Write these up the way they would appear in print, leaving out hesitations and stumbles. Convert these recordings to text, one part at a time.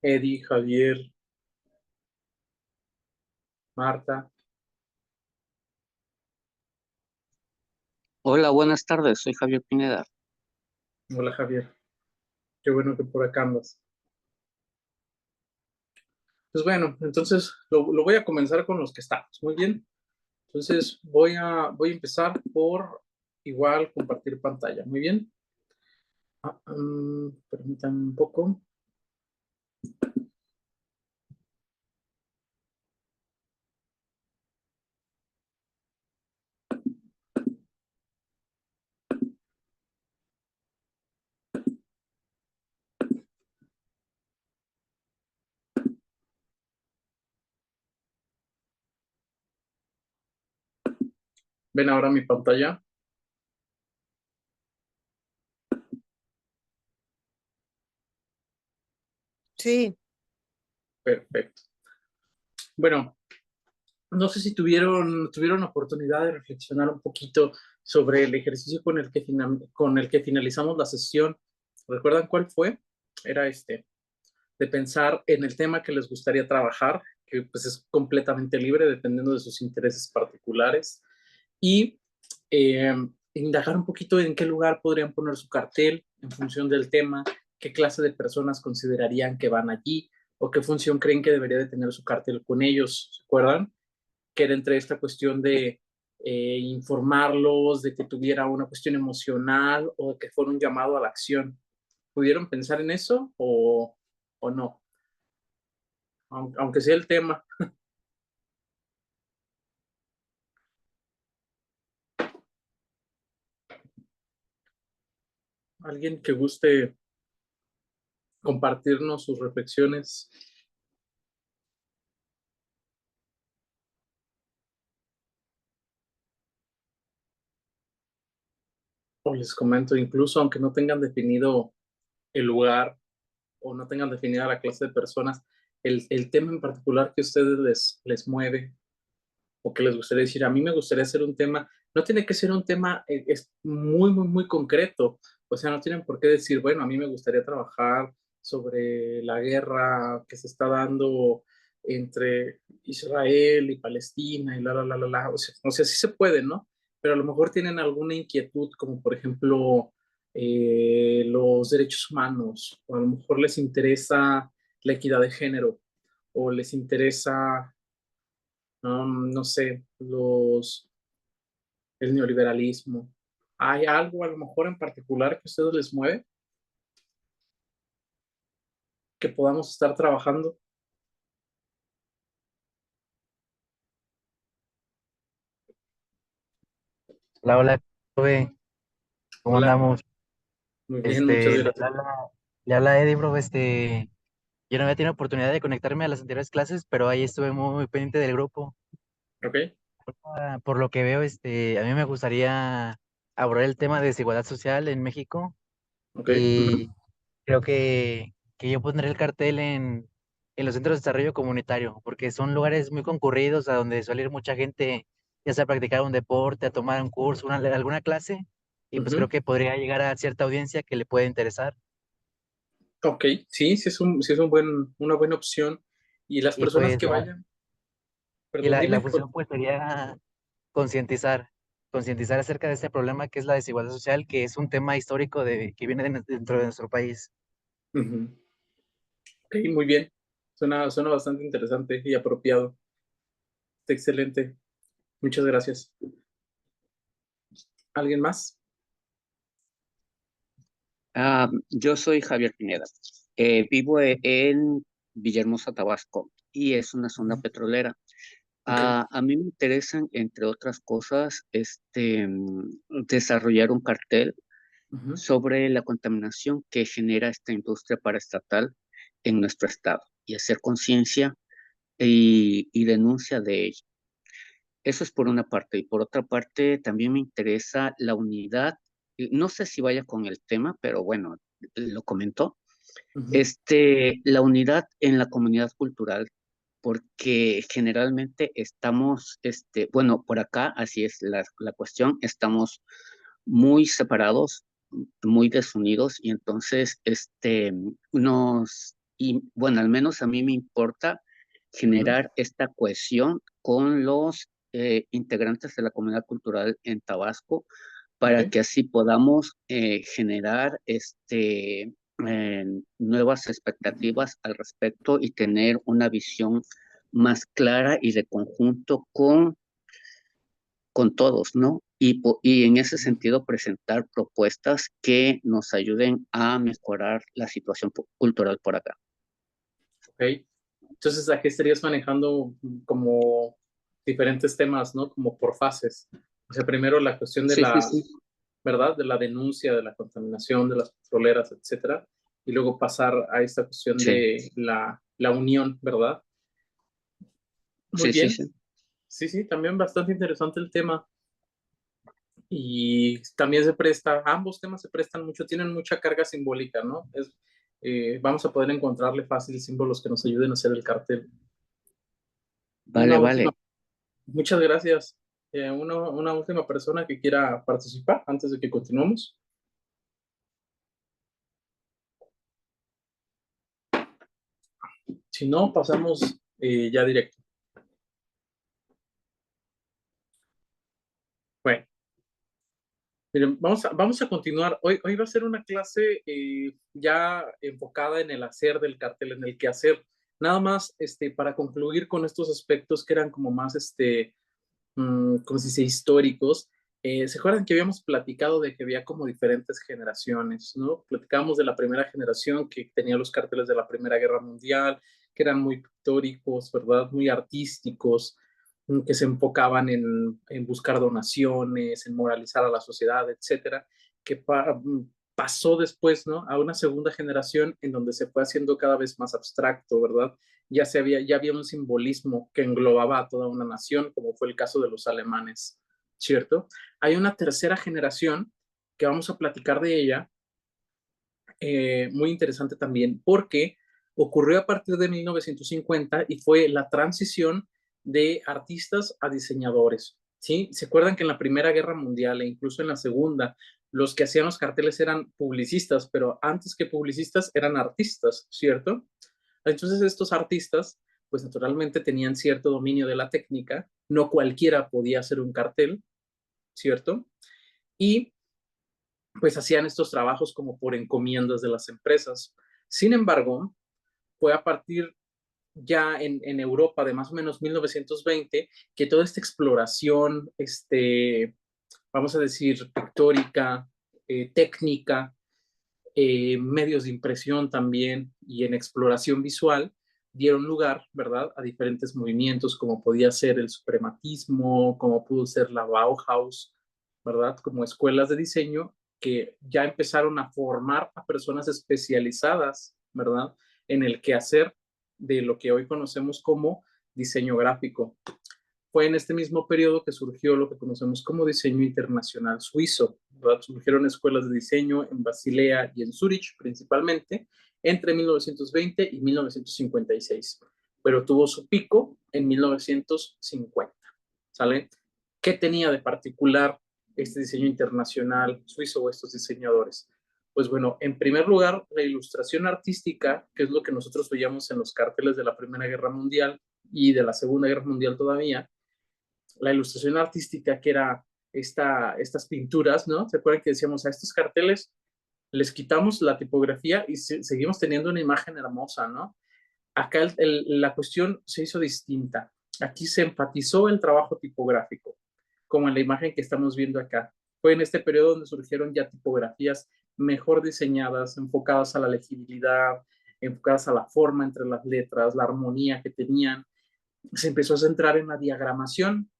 Eddie, Javier, Marta. Hola, buenas tardes, soy Javier Pineda. Hola Javier, qué bueno que por acá andas. Pues bueno, entonces lo voy a comenzar con los que estamos. Muy bien. Entonces voy a empezar por igual compartir pantalla. Muy bien. Permítanme un poco. Ven ahora mi pantalla. Sí, Perfecto. Bueno, no sé si tuvieron oportunidad de reflexionar un poquito sobre el ejercicio con el que finalizamos la sesión. ¿Recuerdan cuál fue? Era este, de pensar en el tema que les gustaría trabajar, que pues es completamente libre dependiendo de sus intereses particulares, y eh, indagar un poquito en qué lugar podrían poner su cartel en función del tema, qué clase de personas considerarían que van allí o qué función creen que debería de tener su cartel con ellos, ¿se acuerdan? Que era entre esta cuestión de informarlos, de que tuviera una cuestión emocional o de que fuera un llamado a la acción. ¿Pudieron pensar en eso o no? Aunque sea el tema. Alguien que guste compartirnos sus reflexiones. O les comento, incluso aunque no tengan definido el lugar o no tengan definida la clase de personas, el tema en particular que a ustedes les mueve o que les gustaría decir, a mí me gustaría hacer un tema, no tiene que ser un tema es muy, muy, muy concreto, o sea, no tienen por qué decir, bueno, a mí me gustaría trabajar sobre la guerra que se está dando entre Israel y Palestina y la, o sea, sí se puede, ¿no? Pero a lo mejor tienen alguna inquietud, como por ejemplo los derechos humanos, o a lo mejor les interesa la equidad de género, o les interesa no sé, el neoliberalismo. ¿Hay algo a lo mejor en particular que a ustedes les mueve, que podamos estar trabajando? Hola, hola, profe. ¿Cómo Hola, andamos? muy bien, muchas Le gracias. le habla Eddie, bro. Yo no había tenido oportunidad de conectarme a las anteriores clases, pero ahí estuve muy pendiente del grupo. Ok, Por lo que veo, a mí me gustaría abordar el tema de desigualdad social en México ok. y creo que yo pondré el cartel en los centros de desarrollo comunitario, porque son lugares muy concurridos a donde suele ir mucha gente, ya sea a practicar un deporte, a tomar un curso, alguna clase, y pues creo Ujú. que podría llegar a cierta audiencia que le puede interesar. Ok, sí, sí es una buena opción. Y las Y personas pues que vayan, y perdón, la dime. función pues sería concientizar, concientizar acerca de este problema que es la desigualdad social, que es un tema histórico que viene dentro de nuestro país. Ujú. Ok, muy bien. Suena bastante interesante y apropiado. Está excelente. Muchas gracias. ¿Alguien más? Yo soy Javier Pineda. Vivo en Villahermosa, Tabasco, y es una zona Ujú. petrolera. Ok. A mí me interesan, entre otras cosas, desarrollar un cartel Ujú. sobre la contaminación que genera esta industria paraestatal en nuestro estado y hacer conciencia y denuncia de ello. Eso es por una parte. Y por otra parte, también me interesa la unidad. No sé si vaya con el tema, pero bueno, lo comentó. Ujú. La unidad en la comunidad cultural, porque generalmente estamos, bueno, por acá, así es la cuestión, estamos muy separados, muy desunidos, y entonces nos y bueno, al menos a mí me importa generar esta cohesión con los integrantes de la comunidad cultural en Tabasco para Ok. que así podamos generar nuevas expectativas al respecto y tener una visión más clara y de conjunto con todos, ¿no? Y en ese sentido presentar propuestas que nos ayuden a mejorar la situación cultural por acá. Ok. Entonces, aquí estarías manejando como diferentes temas, ¿no? Como por fases. O sea, primero la cuestión de Sí, sí, la, sí, ¿verdad? De la denuncia de la contaminación de las petroleras, etcétera. Y luego pasar a esta cuestión sí, de la unión, ¿verdad? Muy sí, sí, bien. sí. Sí, sí, también bastante interesante el tema. Y también se presta, ambos temas se prestan mucho, tienen mucha carga simbólica, ¿no? Vamos a poder encontrarle fácil símbolos que nos ayuden a hacer el cartel. Una Vale, última, vale. muchas gracias. Una última persona que quiera participar antes de que continuemos. Si no, pasamos ya directo. Bueno, miren, vamos a continuar. Hoy va a ser una clase ya enfocada en el hacer del cartel, en el quehacer. Nada más para concluir con estos aspectos que eran como más, como se dice, históricos. ¿Se acuerdan que habíamos platicado de que había como diferentes generaciones, ¿no? Platicábamos de la primera generación que tenía los carteles de la Primera Guerra Mundial, que eran muy pictóricos, ¿verdad? Muy artísticos, que se enfocaban en buscar donaciones, en moralizar a la sociedad, etcétera, que pasó después, ¿no? A una segunda generación en donde se fue haciendo cada vez más abstracto, ¿verdad? Ya había un simbolismo que englobaba a toda una nación, como fue el caso de los alemanes, ¿cierto? Hay una tercera generación que vamos a platicar de ella, muy interesante también, porque ocurrió a partir de 1950 y fue la transición de artistas a diseñadores, ¿sí? ¿Se acuerdan que en la Primera Guerra Mundial e incluso en la Segunda, los que hacían los carteles eran publicistas, pero antes que publicistas eran artistas, ¿cierto? Entonces estos artistas, pues naturalmente tenían cierto dominio de la técnica, no cualquiera podía hacer un cartel, ¿cierto? Y pues hacían estos trabajos como por encomiendas de las empresas. Sin embargo, fue a partir ya en Europa de más o menos 1920 que toda esta exploración, vamos a decir, pictórica, técnica, medios de impresión también y en exploración visual dieron lugar, ¿verdad?, a diferentes movimientos como podía ser el suprematismo, como pudo ser la Bauhaus, ¿verdad?, como escuelas de diseño que ya empezaron a formar a personas especializadas, ¿verdad?, en el quehacer de lo que hoy conocemos como diseño gráfico. Fue en este mismo periodo que surgió lo que conocemos como diseño internacional suizo, ¿verdad? Surgieron escuelas de diseño en Basilea y en Zurich principalmente entre 1920 y 1956, pero tuvo su pico en 1950, ¿sale? ¿Qué tenía de particular este diseño internacional suizo o estos diseñadores? Pues bueno, en primer lugar, la ilustración artística, que es lo que nosotros veíamos en los carteles de la Primera Guerra Mundial y de la Segunda Guerra Mundial todavía, la ilustración artística, que era estas pinturas, ¿no? ¿Se acuerdan que decíamos a estos carteles les quitamos la tipografía y seguimos teniendo una imagen hermosa, ¿no? Acá la cuestión se hizo distinta. Aquí se enfatizó el trabajo tipográfico, como en la imagen que estamos viendo acá. Fue en este periodo donde surgieron ya tipografías mejor diseñadas, enfocadas a la legibilidad, enfocadas a la forma entre las letras, la armonía que tenían. Se empezó a centrar en la diagramación.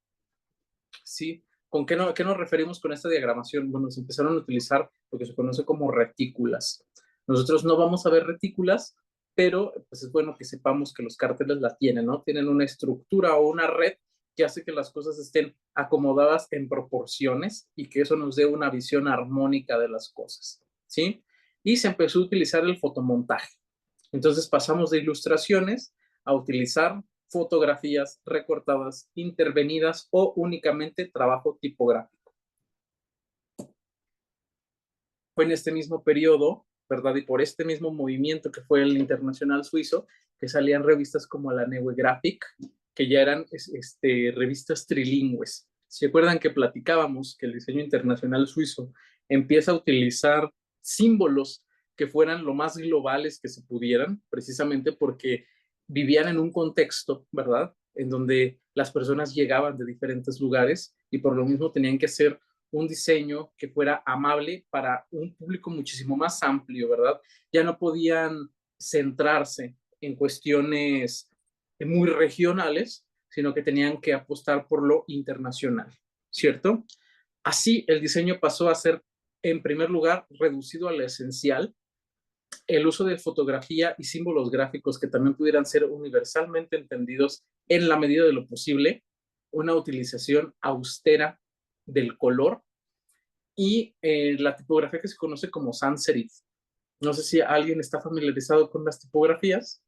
Sí, ¿qué nos referimos con esta diagramación? Bueno, se empezaron a utilizar lo que se conoce como retículas. Nosotros no vamos a ver retículas, pero pues es bueno que sepamos que los carteles la tienen, ¿no? Tienen una estructura o una red que hace que las cosas estén acomodadas en proporciones y que eso nos dé una visión armónica de las cosas, ¿sí? Y se empezó a utilizar el fotomontaje. Entonces pasamos de ilustraciones a utilizar fotografías recortadas, intervenidas o únicamente trabajo tipográfico. Fue en este mismo periodo ¿verdad? Y por este mismo movimiento que fue el internacional suizo, que salían revistas como la Neue Graphic, que ya eran revistas trilingües. ¿Se acuerdan que platicábamos que el diseño internacional suizo empieza a utilizar símbolos que fueran lo más globales que se pudieran, precisamente porque vivían en un contexto, ¿verdad?, en donde las personas llegaban de diferentes lugares y por lo mismo tenían que ser un diseño que fuera amable para un público muchísimo más amplio, ¿verdad? Ya no podían centrarse en cuestiones muy regionales, sino que tenían que apostar por lo internacional, ¿cierto? Así, el diseño pasó a ser, en primer lugar, reducido a lo esencial, el uso de fotografía y símbolos gráficos que también pudieran ser universalmente entendidos en la medida de lo posible, una utilización austera del color y la tipografía que se conoce como sans serif. No sé si alguien está familiarizado con las tipografías,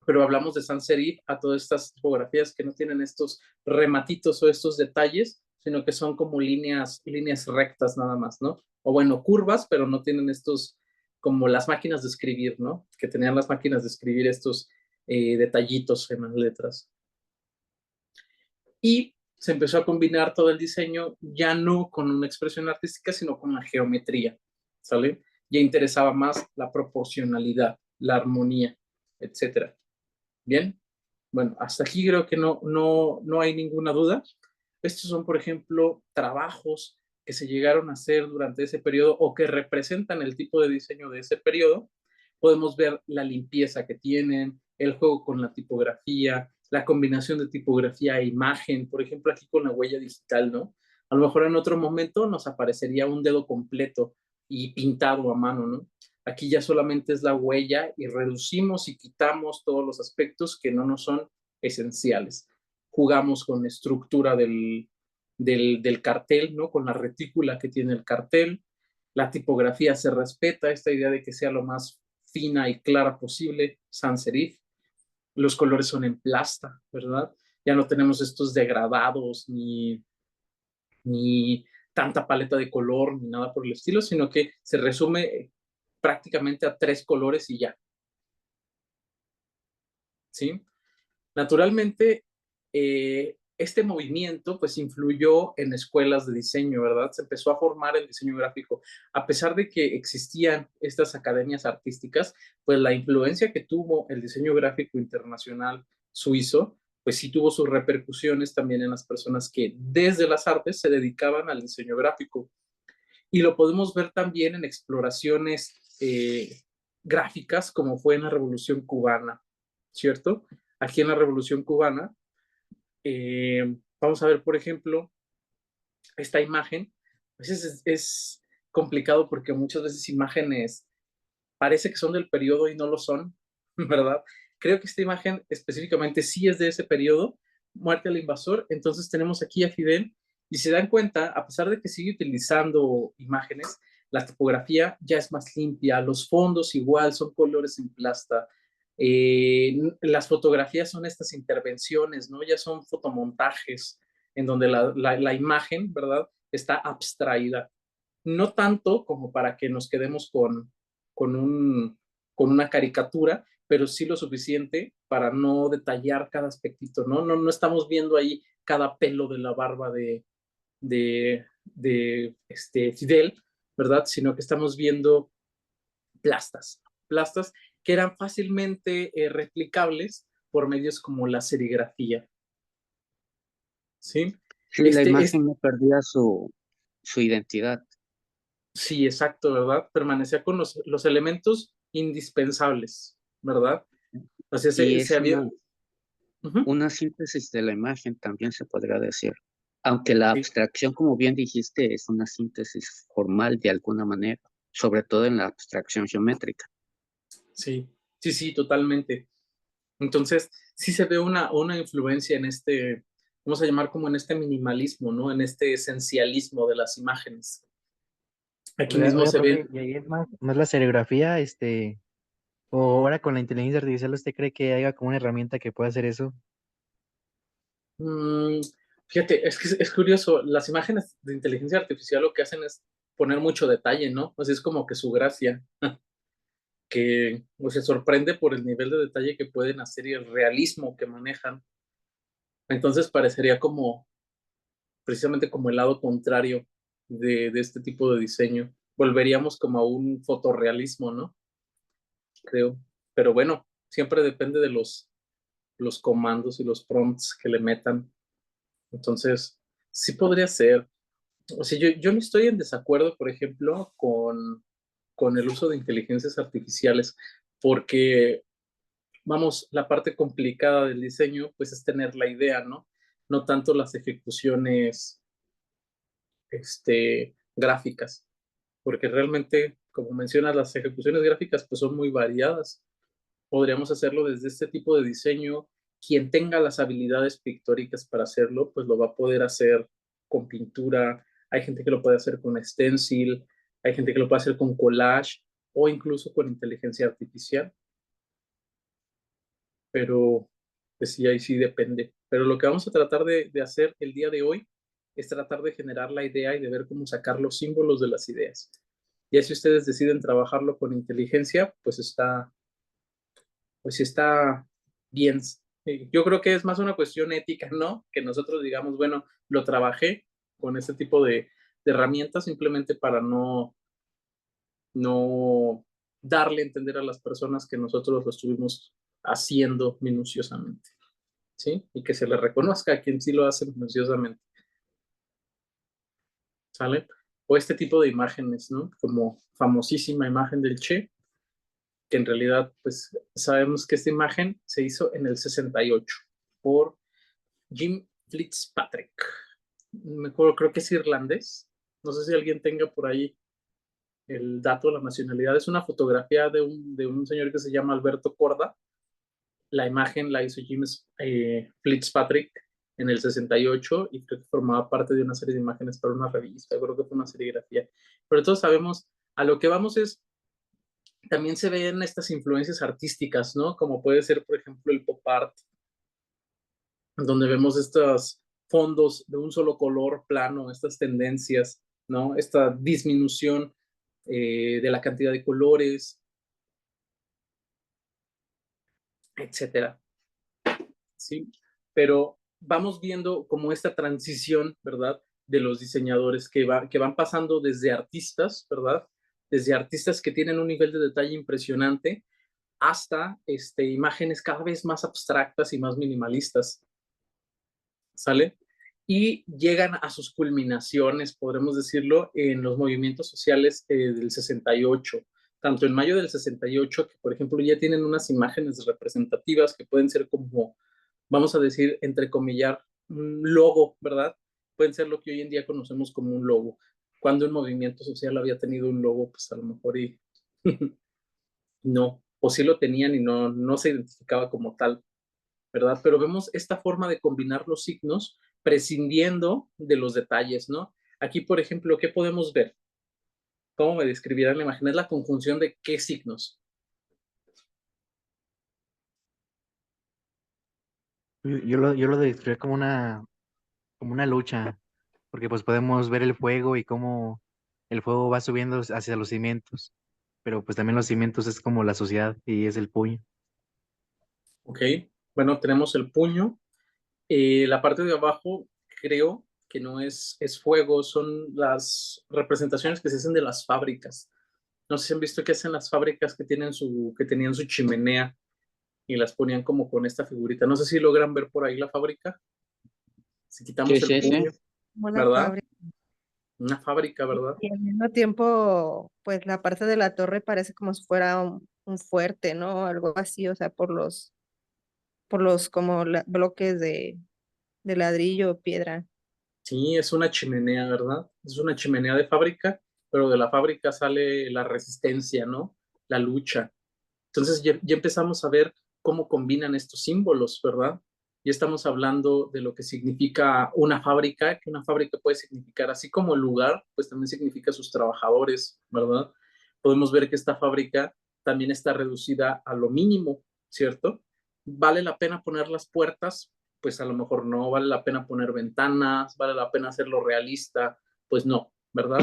pero hablamos de sans serif a todas estas tipografías que no tienen estos rematitos o estos detalles, sino que son como líneas rectas nada más, ¿no? O bueno, curvas, pero no tienen estos, como las máquinas de escribir, ¿no? Que tenían las máquinas de escribir estos detallitos en las letras. Y se empezó a combinar todo el diseño ya no con una expresión artística, sino con la geometría, ¿sale? Ya interesaba más la proporcionalidad, la armonía, etcétera. Bien, bueno, hasta aquí creo que no hay ninguna duda. Estos son, por ejemplo, trabajos que se llegaron a hacer durante ese periodo o que representan el tipo de diseño de ese periodo. Podemos ver la limpieza que tienen, el juego con la tipografía, la combinación de tipografía e imagen, por ejemplo, aquí con la huella digital, ¿no? A lo mejor en otro momento nos aparecería un dedo completo y pintado a mano, ¿no? Aquí ya solamente es la huella y reducimos y quitamos todos los aspectos que no nos son esenciales. Jugamos con la estructura del cartel, ¿no? Con la retícula que tiene el cartel. La tipografía se respeta, esta idea de que sea lo más fina y clara posible, sans serif. Los colores son en plasta, ¿verdad? Ya no tenemos estos degradados ni tanta paleta de color ni nada por el estilo, sino que se resume prácticamente a 3 colores y ya. ¿Sí? Naturalmente, este movimiento pues influyó en escuelas de diseño, ¿verdad? Se empezó a formar el diseño gráfico. A pesar de que existían estas academias artísticas, pues la influencia que tuvo el diseño gráfico internacional suizo, pues sí tuvo sus repercusiones también en las personas que desde las artes se dedicaban al diseño gráfico. Y lo podemos ver también en exploraciones gráficas, como fue en la Revolución Cubana, ¿cierto? Aquí en la Revolución Cubana, vamos a ver, por ejemplo, esta imagen. A veces es complicado porque muchas veces imágenes parece que son del periodo y no lo son, ¿verdad? Creo que esta imagen específicamente sí es de ese periodo, Muerte al Invasor. Entonces tenemos aquí a Fidel y se dan cuenta, a pesar de que sigue utilizando imágenes, la tipografía ya es más limpia, los fondos igual son colores en plasta, las fotografías son estas intervenciones, ¿no? Ya son fotomontajes en donde la imagen, ¿verdad?, está abstraída. No tanto como para que nos quedemos con, un, con una caricatura, pero sí lo suficiente para no detallar cada aspectito, ¿no? No estamos viendo ahí cada pelo de la barba de Fidel, ¿verdad? Sino que estamos viendo plastas que eran fácilmente replicables por medios como la serigrafía, ¿sí? Sí, la imagen no perdía su identidad. Sí, exacto, ¿verdad? Permanecía con los elementos indispensables, ¿verdad? O sea, Y se es había... una síntesis de la imagen, también se podría decir. Aunque la Sí, abstracción, como bien dijiste, es una síntesis formal de alguna manera, sobre todo en la abstracción geométrica. sí, totalmente. Entonces, sí se ve una influencia en este, vamos a llamar como en este minimalismo, ¿no? En este esencialismo de las imágenes. Aquí Oiga, mismo se profe, ven... y ahí es más la serigrafía, o ahora con la inteligencia artificial, ¿usted cree que haya como una herramienta que pueda hacer eso? Fíjate, es que es curioso, las imágenes de inteligencia artificial lo que hacen es poner mucho detalle, ¿no? Así es como que su gracia, que se sorprende por el nivel de detalle que pueden hacer y el realismo que manejan. Entonces parecería como, precisamente como el lado contrario de este tipo de diseño. Volveríamos como a un fotorrealismo, ¿no? Creo. Pero bueno, siempre depende de los comandos y los prompts que le metan. Entonces, sí podría ser. O sea, yo no estoy en desacuerdo, por ejemplo, con el uso de inteligencias artificiales, porque, vamos, la parte complicada del diseño, pues es tener la idea, ¿no? No tanto las ejecuciones, gráficas, porque realmente, como mencionas, las ejecuciones gráficas, pues son muy variadas. Podríamos hacerlo desde este tipo de diseño. Quien tenga las habilidades pictóricas para hacerlo, pues lo va a poder hacer con pintura. Hay gente que lo puede hacer con stencil, hay gente que lo puede hacer con collage o incluso con inteligencia artificial. Pero pues sí, ahí sí depende. Pero lo que vamos a tratar de hacer el día de hoy es tratar de generar la idea y de ver cómo sacar los símbolos de las ideas. Ya si ustedes deciden trabajarlo con inteligencia, pues sí está bien. Yo creo que es más una cuestión ética, ¿no? Que nosotros digamos, bueno, lo trabajé con este tipo de herramientas simplemente para no darle a entender a las personas que nosotros lo estuvimos haciendo minuciosamente, ¿sí? Y que se le reconozca a quien sí lo hace minuciosamente, ¿sale? O este tipo de imágenes, ¿no? Como famosísima imagen del Che, que en realidad, pues sabemos que esta imagen se hizo en el 68 por Jim Fitzpatrick. Me acuerdo, creo que es irlandés. No sé si alguien tenga por ahí el dato de la nacionalidad. Es una fotografía de un señor que se llama Alberto Corda. La imagen la hizo Jim Fitzpatrick en el 68 y creo que formaba parte de una serie de imágenes para una revista. Creo que fue una serigrafía. Pero todos sabemos, a lo que vamos es, también se ven estas influencias artísticas, ¿no? Como puede ser, por ejemplo, el pop art, donde vemos estos fondos de un solo color plano, estas tendencias, ¿no? Esta disminución de la cantidad de colores, etcétera, ¿sí? Pero vamos viendo como esta transición, ¿verdad? De los diseñadores que van pasando desde artistas, ¿verdad? Desde artistas que tienen un nivel de detalle impresionante hasta imágenes cada vez más abstractas y más minimalistas, ¿sale? Y llegan a sus culminaciones, podremos decirlo, en los movimientos sociales del 68, tanto en mayo del 68, que por ejemplo ya tienen unas imágenes representativas que pueden ser como, vamos a decir, entrecomillar, un logo, ¿verdad? Pueden ser lo que hoy en día conocemos como un logo. Cuando un movimiento social había tenido un logo, pues a lo mejor y no, o sí lo tenían y no se identificaba como tal, ¿verdad? Pero vemos esta forma de combinar los signos prescindiendo de los detalles, ¿no? Aquí, por ejemplo, ¿qué podemos ver? ¿Cómo me describirán la imagen? Es la conjunción de qué signos. Yo lo describí como una lucha, porque pues podemos ver el fuego y cómo el fuego va subiendo hacia los cimientos, pero pues también los cimientos es como la sociedad y es el puño. ¿Ok? Bueno, tenemos el puño. La parte de abajo, creo que no es fuego, son las representaciones que se hacen de las fábricas. No sé si han visto que hacen las fábricas que tenían su chimenea y las ponían como con esta figurita. No sé si logran ver por ahí la fábrica. Si Sí, quitamos el sí, sí. puño, Buena ¿verdad? fábrica. Una fábrica, ¿verdad? Y al mismo tiempo, pues la parte de la torre parece como si fuera un fuerte, ¿no? Algo así, o sea, por los como bloques de ladrillo o piedra. Sí, es una chimenea, ¿verdad? Es una chimenea de fábrica, pero de la fábrica sale la resistencia, ¿no? La lucha. Entonces ya empezamos a ver cómo combinan estos símbolos, ¿verdad? Ya estamos hablando de lo que significa una fábrica, que una fábrica puede significar, así como el lugar, pues también significa sus trabajadores, ¿verdad? Podemos ver que esta fábrica también está reducida a lo mínimo, ¿cierto? ¿Vale la pena poner las puertas? Pues a lo mejor no. ¿Vale la pena poner ventanas? ¿Vale la pena hacerlo realista? Pues no. ¿verdad?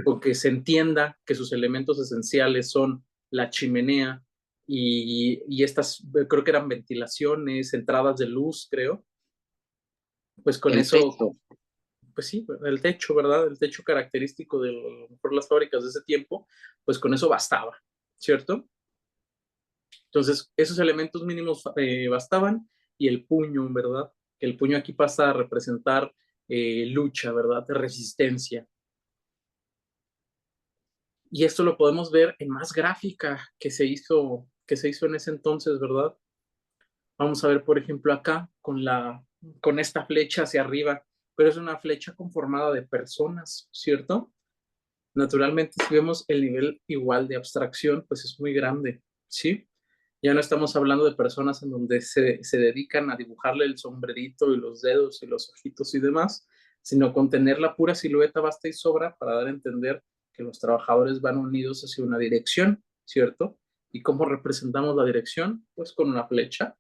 Con que se entienda que sus elementos esenciales son la chimenea y estas, creo que eran ventilaciones, entradas de luz, creo. Pues con El eso, techo. pues sí, el techo, ¿verdad? El techo característico de por las fábricas de ese tiempo, pues con eso bastaba, ¿cierto? Entonces, esos elementos mínimos bastaban y el puño, ¿verdad? Que el puño aquí pasa a representar lucha, ¿verdad? De resistencia. Y esto lo podemos ver en más gráfica que se hizo en ese entonces, ¿verdad? Vamos a ver, por ejemplo, acá con esta flecha hacia arriba, pero es una flecha conformada de personas, ¿cierto? Naturalmente, si vemos el nivel igual de abstracción, pues es muy grande, ¿sí? Ya no estamos hablando de personas en donde se dedican a dibujarle el sombrerito y los dedos y los ojitos y demás, sino con tener la pura silueta basta y sobra para dar a entender que los trabajadores van unidos hacia una dirección, ¿cierto? ¿Y cómo representamos la dirección? Pues con una flecha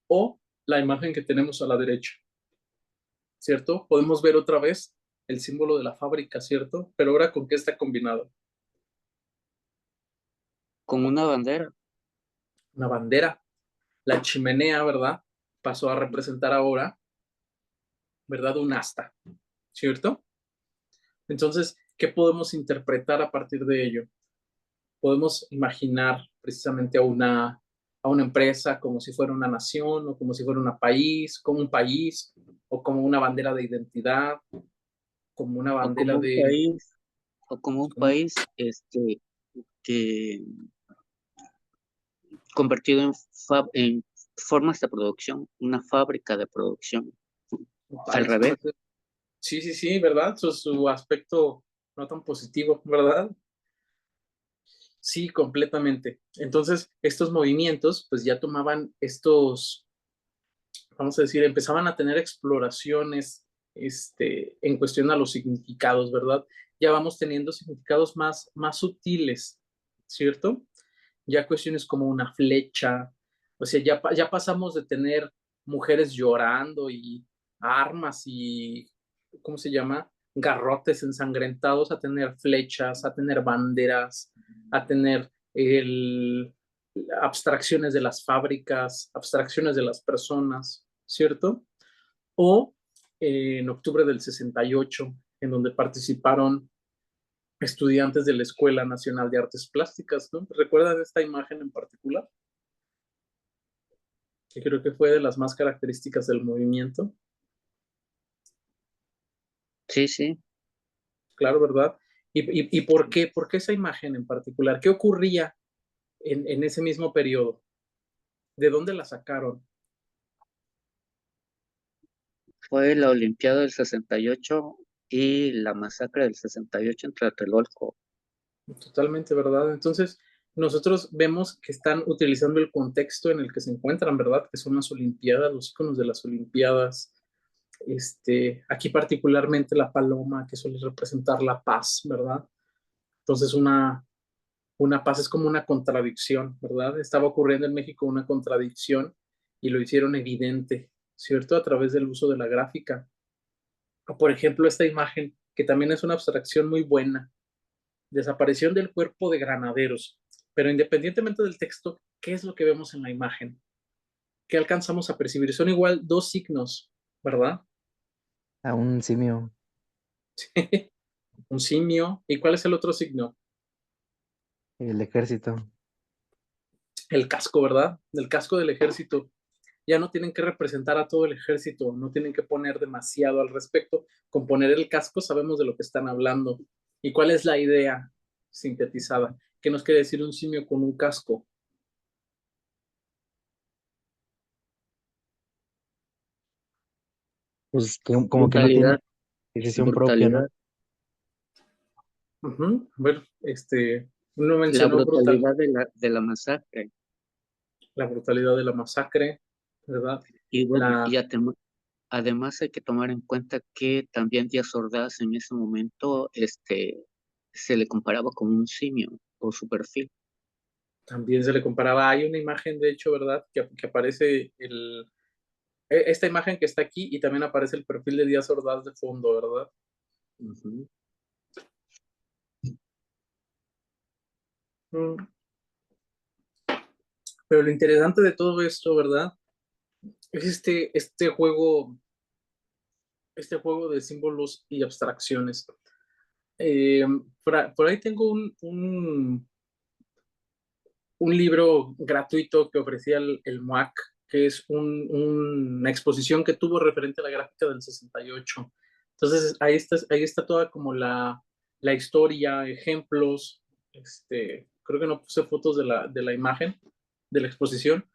o la imagen que tenemos a la derecha, ¿cierto? Podemos ver otra vez el símbolo de la fábrica, ¿cierto? Pero ahora, ¿con qué está combinado? Con una bandera. Una bandera. La chimenea, ¿verdad? Pasó a representar ahora, ¿verdad? Un asta, ¿cierto? Entonces, ¿qué podemos interpretar a partir de ello? Podemos imaginar precisamente a una empresa como si fuera una nación o como si fuera como un país o como una bandera de identidad, como una O como bandera un de... país, o como un país que convertido en formas de producción, una fábrica de producción. Un Al país. revés. Sí, sí, sí, ¿verdad? Su aspecto no tan positivo, ¿verdad? Sí, completamente. Entonces, estos movimientos, pues ya tomaban vamos a decir, empezaban a tener exploraciones, en cuestión a los significados, ¿verdad? Ya vamos teniendo significados más sutiles, ¿cierto? Ya cuestiones como una flecha, o sea, ya pasamos de tener mujeres llorando y armas y, ¿cómo se llama? Garrotes ensangrentados, a tener flechas, a tener banderas, a tener abstracciones de las fábricas, abstracciones de las personas, ¿cierto? O en octubre del 68, en donde participaron estudiantes de la Escuela Nacional de Artes Plásticas, ¿no? ¿Recuerdan esta imagen en particular? Que creo que fue de las más características del movimiento. Sí, sí. Claro, ¿verdad? ¿Y por qué? ¿Por qué esa imagen en particular? ¿Qué ocurría en ese mismo periodo? ¿De dónde la sacaron? Fue la Olimpiada del 68 y la masacre del 68 en Tlatelolco. Totalmente, ¿verdad? Entonces, nosotros vemos que están utilizando el contexto en el que se encuentran, ¿verdad? Que son las Olimpiadas, los iconos de las Olimpiadas. Aquí particularmente la paloma, que suele representar la paz, ¿verdad? Entonces, una paz es como una contradicción, ¿verdad? Estaba ocurriendo en México una contradicción y lo hicieron evidente, ¿cierto? A través del uso de la gráfica. O, por ejemplo, esta imagen, que también es una abstracción muy buena, desaparición del cuerpo de granaderos. Pero independientemente del texto, ¿qué es lo que vemos en la imagen? ¿Qué alcanzamos a percibir? Son igual dos signos, ¿verdad? A un simio. Un simio. ¿Y cuál es el otro signo? El ejército. El casco, ¿verdad? El casco del ejército. Ya no tienen que representar a todo el ejército, no tienen que poner demasiado al respecto. Con poner el casco sabemos de lo que están hablando. ¿Y cuál es la idea sintetizada? ¿Qué nos quiere decir un simio con un casco? Pues como que no tiene Brutalidad, decisión propia, ¿no? brutalidad. A ver, uno La mencionó brutalidad de la masacre. la brutalidad de la masacre, ¿verdad? Y bueno, La, además hay que tomar en cuenta que también Díaz Ordaz en ese momento se le comparaba con un simio por su perfil. también se le comparaba, hay una imagen, de hecho, ¿verdad? Que aparece esta imagen que está aquí y también aparece el perfil de Díaz Ordaz de fondo, ¿verdad? Ujú. Mm. Pero lo interesante de todo esto, ¿verdad? Es este juego de símbolos y abstracciones. Por ahí tengo un libro gratuito que ofrecía el MUAC, que es una exposición que tuvo referente a la gráfica del 68. Entonces, ahí está toda como la historia, ejemplos. Creo que no puse fotos de la imagen, de la exposición,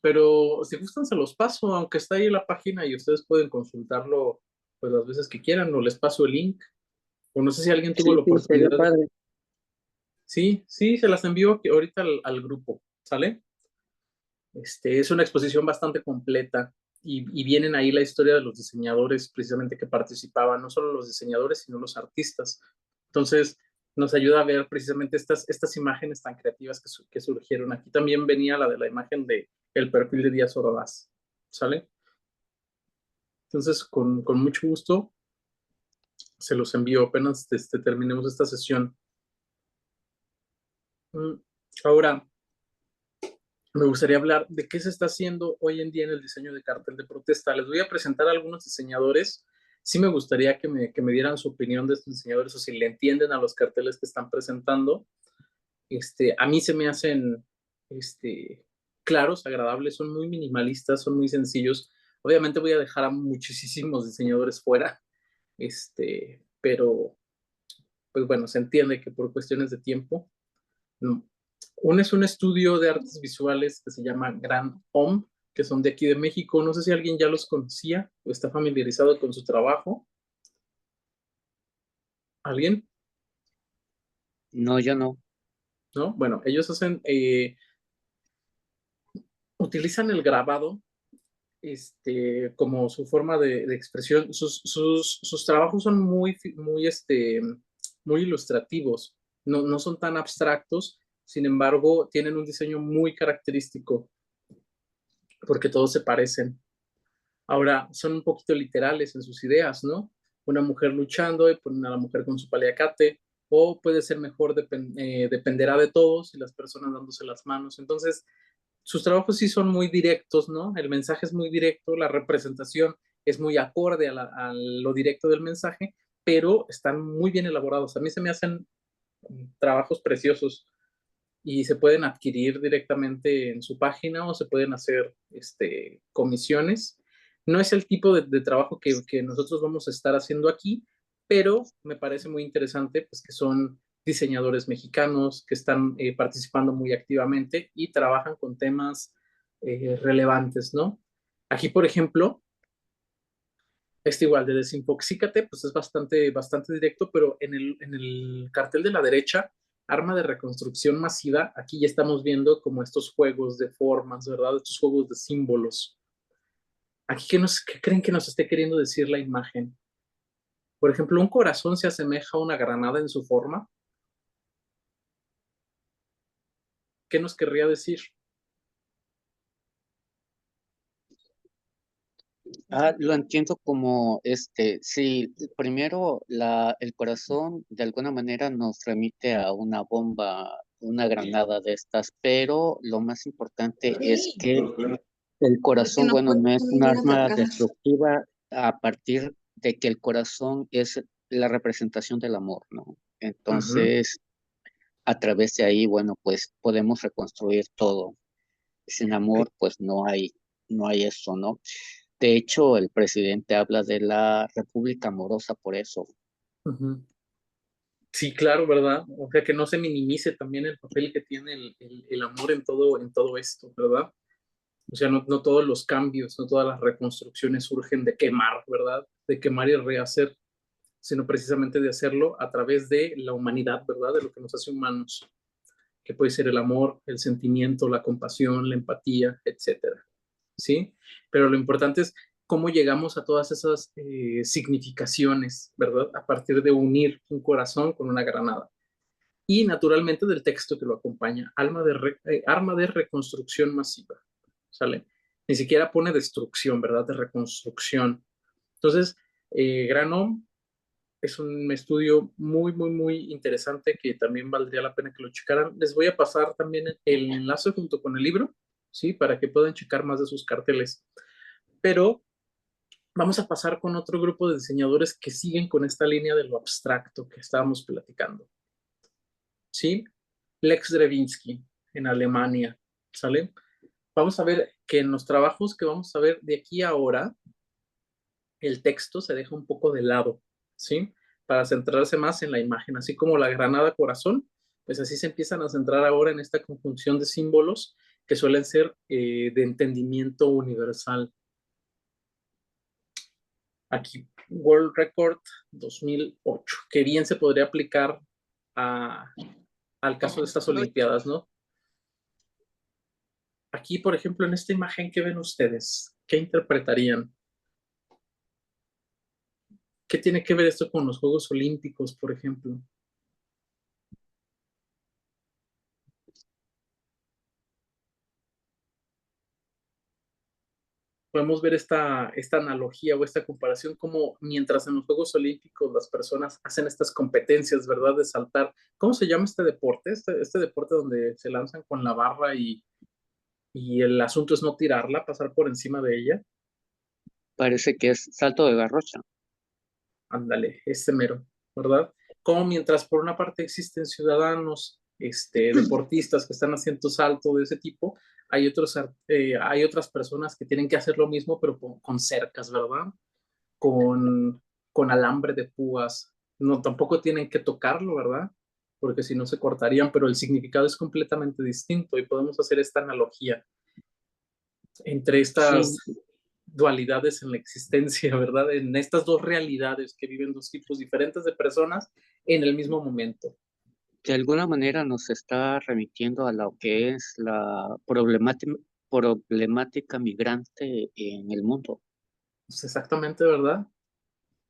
pero si gustan se los paso, aunque está ahí en la página y ustedes pueden consultarlo pues las veces que quieran, o les paso el link, o no sé si alguien tuvo Sí, la sí, sería oportunidad. padre. Sí, sí, se las envío ahorita al grupo, ¿sale? Es una exposición bastante completa y vienen ahí la historia de los diseñadores precisamente que participaban, no solo los diseñadores, sino los artistas. Entonces, nos ayuda a ver precisamente estas imágenes tan creativas que surgieron. Aquí también venía la de la imagen de el perfil de Díaz Ordaz, ¿sale? Entonces, con mucho gusto, se los envío apenas terminemos esta sesión. Ahora, me gustaría hablar de qué se está haciendo hoy en día en el diseño de cartel de protesta. Les voy a presentar a algunos diseñadores. Sí me gustaría que me dieran su opinión de estos diseñadores o si le entienden a los carteles que están presentando. A mí se me hacen claros, agradables, son muy minimalistas, son muy sencillos. Obviamente voy a dejar a muchísimos diseñadores fuera, pero pues bueno, se entiende que por cuestiones de tiempo. No. Uno es un estudio de artes visuales que se llama Gran Home, que son de aquí de México. No sé si alguien ya los conocía o está familiarizado con su trabajo. ¿Alguien? No, yo no. ¿No? Bueno, ellos utilizan el grabado como su forma de expresión. Sus trabajos son muy ilustrativos, no son tan abstractos, sin embargo, tienen un diseño muy característico porque todos se parecen. Ahora, son un poquito literales en sus ideas, ¿no? Una mujer luchando y ponen a la mujer con su paliacate, o puede ser mejor, dependerá de todos y las personas dándose las manos. Entonces, sus trabajos sí son muy directos, ¿no? El mensaje es muy directo, la representación es muy acorde a lo directo del mensaje, pero están muy bien elaborados. A mí se me hacen trabajos preciosos y se pueden adquirir directamente en su página o se pueden hacer comisiones. No es el tipo de trabajo que nosotros vamos a estar haciendo aquí, pero me parece muy interesante pues, que son diseñadores mexicanos que están participando muy activamente y trabajan con temas relevantes, ¿no? Aquí, por ejemplo, igual de Desinfoxícate, pues es bastante directo, pero en el cartel de la derecha, arma de reconstrucción masiva, aquí ya estamos viendo como estos juegos de formas, ¿verdad? Estos juegos de símbolos. Aquí, ¿qué creen que nos esté queriendo decir la imagen? Por ejemplo, un corazón se asemeja a una granada en su forma. ¿Qué nos querría decir? Lo entiendo como sí, primero el corazón de alguna manera nos remite a una bomba, una granada de estas, pero lo más importante es que el corazón, bueno, no es un arma destructiva a partir de que el corazón es la representación del amor, ¿no? Ujú. Entonces, a través de ahí, bueno, pues podemos reconstruir todo. Sin amor, pues no hay eso, ¿no? De hecho, el presidente habla de la república amorosa por eso. Ujú. Sí, claro, ¿verdad? O sea, que no se minimice también el papel que tiene el amor en todo esto, ¿verdad? O sea, no todos los cambios, no todas las reconstrucciones surgen de quemar, ¿verdad? De quemar y rehacer, sino precisamente de hacerlo a través de la humanidad, ¿verdad? De lo que nos hace humanos, que puede ser el amor, el sentimiento, la compasión, la empatía, etcétera. ¿Sí? Pero lo importante es cómo llegamos a todas esas significaciones, ¿verdad? A partir de unir un corazón con una granada. Y naturalmente del texto que lo acompaña, arma de reconstrucción masiva, ¿sale? Ni siquiera pone destrucción, ¿verdad? De reconstrucción. Entonces, Granholm Es un estudio muy, muy, muy interesante que también valdría la pena que lo checaran. Les voy a pasar también el enlace junto con el libro, ¿sí? Para que puedan checar más de sus carteles. Pero vamos a pasar con otro grupo de diseñadores que siguen con esta línea de lo abstracto que estábamos platicando, ¿sí? Lex Drevinsky en Alemania, ¿sale? Vamos a ver que en los trabajos que vamos a ver de aquí a ahora, el texto se deja un poco de lado, ¿sí? Para centrarse más en la imagen, así como la granada corazón, pues así se empiezan a centrar ahora en esta conjunción de símbolos que suelen ser de entendimiento universal. Aquí, World Record 2008, que bien se podría aplicar al caso de estas Olimpiadas, ¿no? Aquí, por ejemplo, en esta imagen que ven ustedes, ¿qué interpretarían? ¿Qué tiene que ver esto con los Juegos Olímpicos, por ejemplo? Podemos ver esta analogía o esta comparación como mientras en los Juegos Olímpicos las personas hacen estas competencias, ¿verdad? De saltar. ¿Cómo se llama este deporte? Este deporte donde se lanzan con la barra y el asunto es no tirarla, pasar por encima de ella. Parece que es salto de garrocha. Ándale, este mero, ¿verdad? Como mientras por una parte existen ciudadanos, deportistas que están haciendo salto de ese tipo, hay otras personas que tienen que hacer lo mismo, pero con cercas, ¿verdad? Con alambre de púas. No, tampoco tienen que tocarlo, ¿verdad? Porque si no se cortarían, pero el significado es completamente distinto y podemos hacer esta analogía entre estas Sí, dualidades en la existencia, ¿verdad? En estas dos realidades que viven dos tipos diferentes de personas en el mismo momento. de alguna manera nos está remitiendo a lo que es la problemática migrante en el mundo. Pues exactamente, ¿verdad?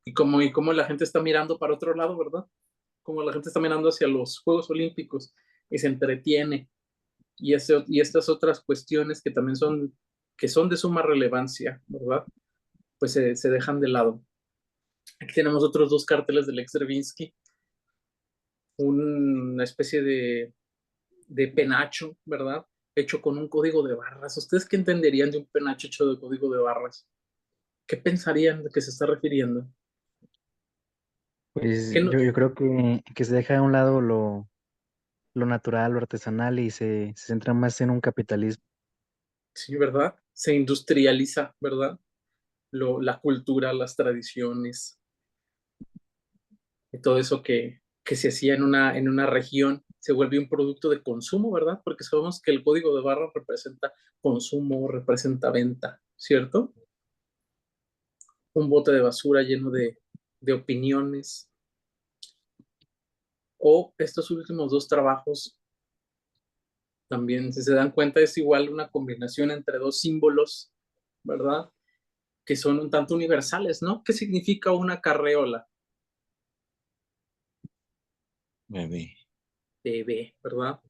Y como la gente está mirando para otro lado, ¿verdad? Como la gente está mirando hacia los Juegos Olímpicos y se entretiene. Y estas otras cuestiones que también son de suma relevancia, ¿verdad? Pues se dejan de lado. Aquí tenemos otros dos carteles del ex Stravinsky, una especie de penacho, ¿verdad? Hecho con un código de barras. ¿Ustedes qué entenderían de un penacho hecho de código de barras? ¿Qué pensarían de qué se está refiriendo? Pues ¿Qué no? yo creo que se deja a un lado lo natural, lo artesanal y se centra más en un capitalismo. Sí, ¿verdad? Se industrializa, ¿verdad? La cultura, las tradiciones, y todo eso que se hacía en una región se vuelve un producto de consumo, ¿verdad? Porque sabemos que el código de barras representa consumo, representa venta, ¿cierto? Un bote de basura lleno de opiniones. O estos últimos dos trabajos, también, si se dan cuenta, es igual una combinación entre dos símbolos, ¿verdad? Que son un tanto universales, ¿no? ¿Qué significa una carreola? Bebé. Bebé, ¿verdad?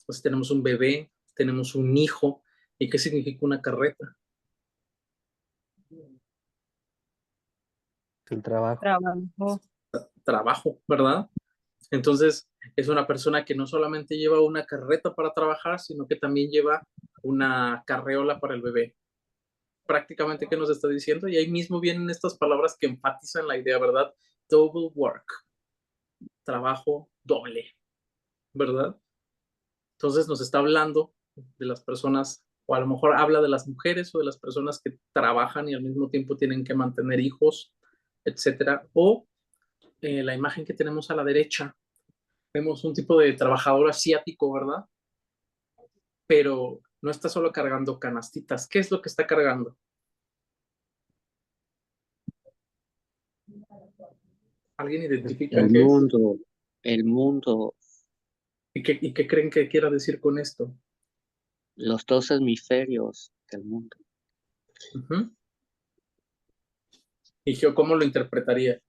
Pues tenemos un bebé, tenemos un hijo. ¿Y qué significa una carreta? El trabajo. Trabajo. Trabajo, ¿verdad? Entonces, es una persona que no solamente lleva una carreta para trabajar, sino que también lleva una carreola para el bebé. Prácticamente, ¿qué nos está diciendo? Y ahí mismo vienen estas palabras que enfatizan la idea, ¿verdad? Double work, trabajo doble, ¿verdad? Entonces nos está hablando de las personas, o a lo mejor habla de las mujeres o de las personas que trabajan y al mismo tiempo tienen que mantener hijos, etcétera. O la imagen que tenemos a la derecha, vemos un tipo de trabajador asiático, ¿verdad? Pero no está solo cargando canastitas. ¿Qué es lo que está cargando? ¿Alguien identifica El qué es? mundo, el mundo, ¿Y qué creen que quiera decir con esto? los dos hemisferios del mundo. Uh-huh. ¿Y yo cómo lo interpretaría?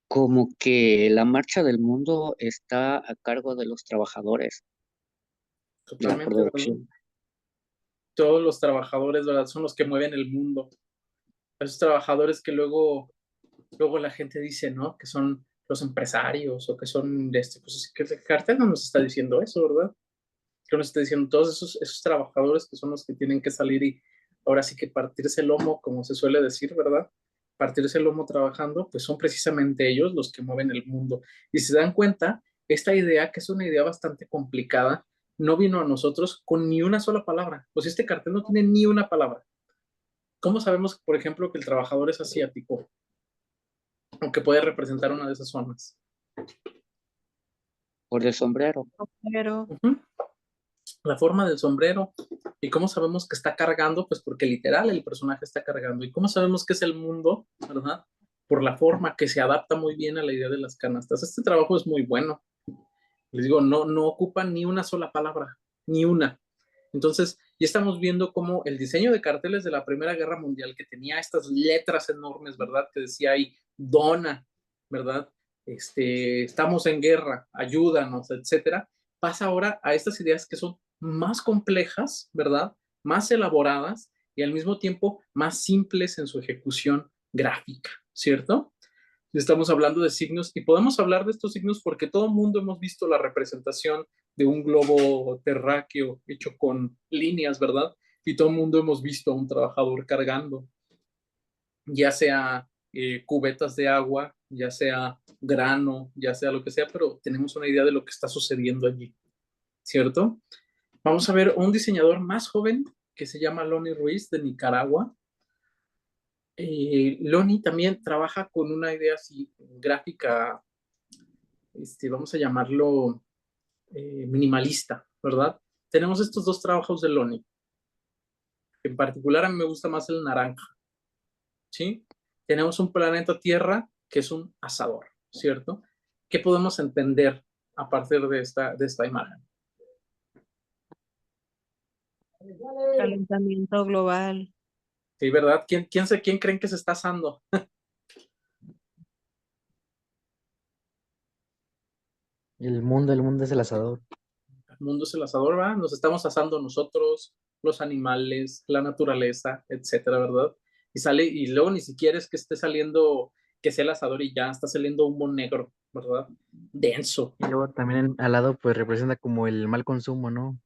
Como que la marcha del mundo está a cargo de los trabajadores, la Totalmente, ¿verdad? producción. Todos los trabajadores, ¿verdad? Son los que mueven el mundo. A esos trabajadores que luego la gente dice, ¿no? Que son los empresarios o que son, pues que el cartel no nos está diciendo eso, ¿verdad? Que nos está diciendo todos esos trabajadores que son los que tienen que salir y ahora sí que partirse el lomo, como se suele decir, ¿verdad? Partirse el lomo trabajando, pues son precisamente ellos los que mueven el mundo. Y si se dan cuenta, esta idea, que es una idea bastante complicada, no vino a nosotros con ni una sola palabra. Pues este cartel no tiene ni una palabra. ¿Cómo sabemos, por ejemplo, que el trabajador es asiático? O que puede representar una de esas zonas. Por el sombrero. Pero Uh-huh. La forma del sombrero. ¿Y cómo sabemos que está cargando? Pues porque literal el personaje está cargando. ¿Y cómo sabemos que es el mundo? ¿Verdad? Por la forma que se adapta muy bien a la idea de las canastas. Este trabajo es muy bueno. Les digo, no ocupa ni una sola palabra, ni una. Entonces, ya estamos viendo cómo el diseño de carteles de la Primera Guerra Mundial, que tenía estas letras enormes, ¿verdad? Que decía ahí, dona, ¿verdad? Estamos en guerra, ayúdanos, etcétera. Pasa ahora a estas ideas que son más complejas, ¿verdad? Más elaboradas y al mismo tiempo más simples en su ejecución gráfica, ¿cierto? Estamos hablando de signos y podemos hablar de estos signos porque todo el mundo hemos visto la representación de un globo terráqueo hecho con líneas, ¿verdad? Y todo el mundo hemos visto a un trabajador cargando, ya sea cubetas de agua, ya sea grano, ya sea lo que sea, pero tenemos una idea de lo que está sucediendo allí, ¿cierto? Vamos a ver un diseñador más joven que se llama Lonnie Ruiz de Nicaragua. Lonnie también trabaja con una idea así gráfica, vamos a llamarlo minimalista, ¿verdad? Tenemos estos dos trabajos de Lonnie. En particular a mí me gusta más el naranja, ¿sí? Tenemos un planeta Tierra que es un asador, ¿cierto? ¿Qué podemos entender a partir de esta imagen? calentamiento global. Sí, ¿verdad? ¿Quién creen que se está asando? El mundo es el asador. El mundo es el asador, ¿verdad? Nos estamos asando nosotros, los animales, la naturaleza, etcétera, ¿verdad? Y luego ni siquiera es que esté saliendo, que sea el asador y ya, está saliendo humo negro, ¿verdad? Denso. Y luego también al lado pues representa como el mal consumo, ¿no?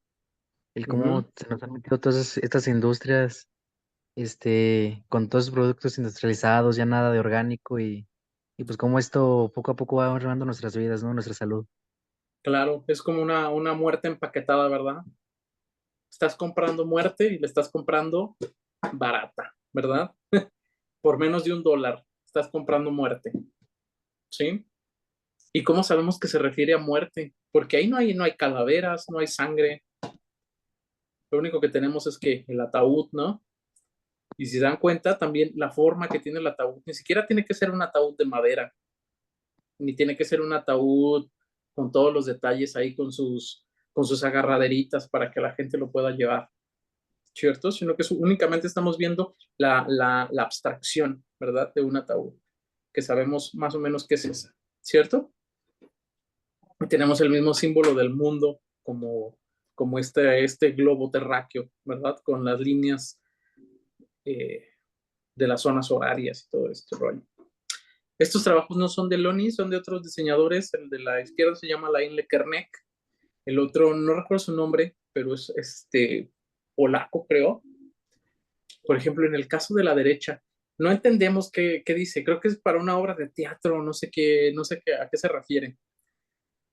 El cómo se nos han metido todas estas industrias, con todos los productos industrializados, ya nada de orgánico y pues cómo esto poco a poco va arruinando nuestras vidas, ¿no? Nuestra salud. Claro, es como una muerte empaquetada, ¿verdad? Estás comprando muerte y le estás comprando barata, ¿verdad? Por menos de $1 estás comprando muerte, ¿sí? ¿Y cómo sabemos que se refiere a muerte? Porque ahí no hay calaveras, no hay sangre. Lo único que tenemos es que el ataúd, ¿no? Y si se dan cuenta, también la forma que tiene el ataúd, ni siquiera tiene que ser un ataúd de madera, ni tiene que ser un ataúd con todos los detalles ahí con sus agarraderitas para que la gente lo pueda llevar, ¿cierto? Sino que únicamente estamos viendo la abstracción, ¿verdad? De un ataúd, que sabemos más o menos qué es esa, ¿cierto? Y tenemos el mismo símbolo del mundo como este globo terráqueo, ¿verdad? Con las líneas de las zonas horarias y todo este rollo. Estos trabajos no son de Lonnie, son de otros diseñadores. El de la izquierda se llama Lain Lekernek. El otro, no recuerdo su nombre, pero es polaco, creo. Por ejemplo, en el caso de la derecha, no entendemos qué dice. Creo que es para una obra de teatro, no sé a qué se refiere.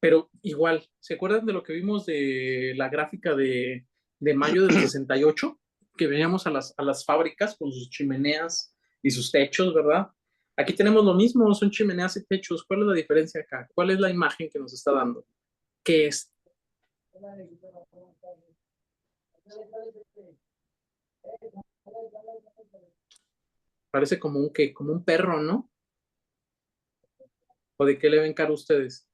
Pero igual, ¿se acuerdan de lo que vimos de la gráfica de mayo del 68? Que veníamos a las fábricas con sus chimeneas y sus techos, ¿verdad? Aquí tenemos lo mismo, son chimeneas y techos. ¿Cuál es la diferencia acá? ¿Cuál es la imagen que nos está dando? ¿Qué es? Parece como un perro, ¿no? ¿O de qué le ven cara a ustedes?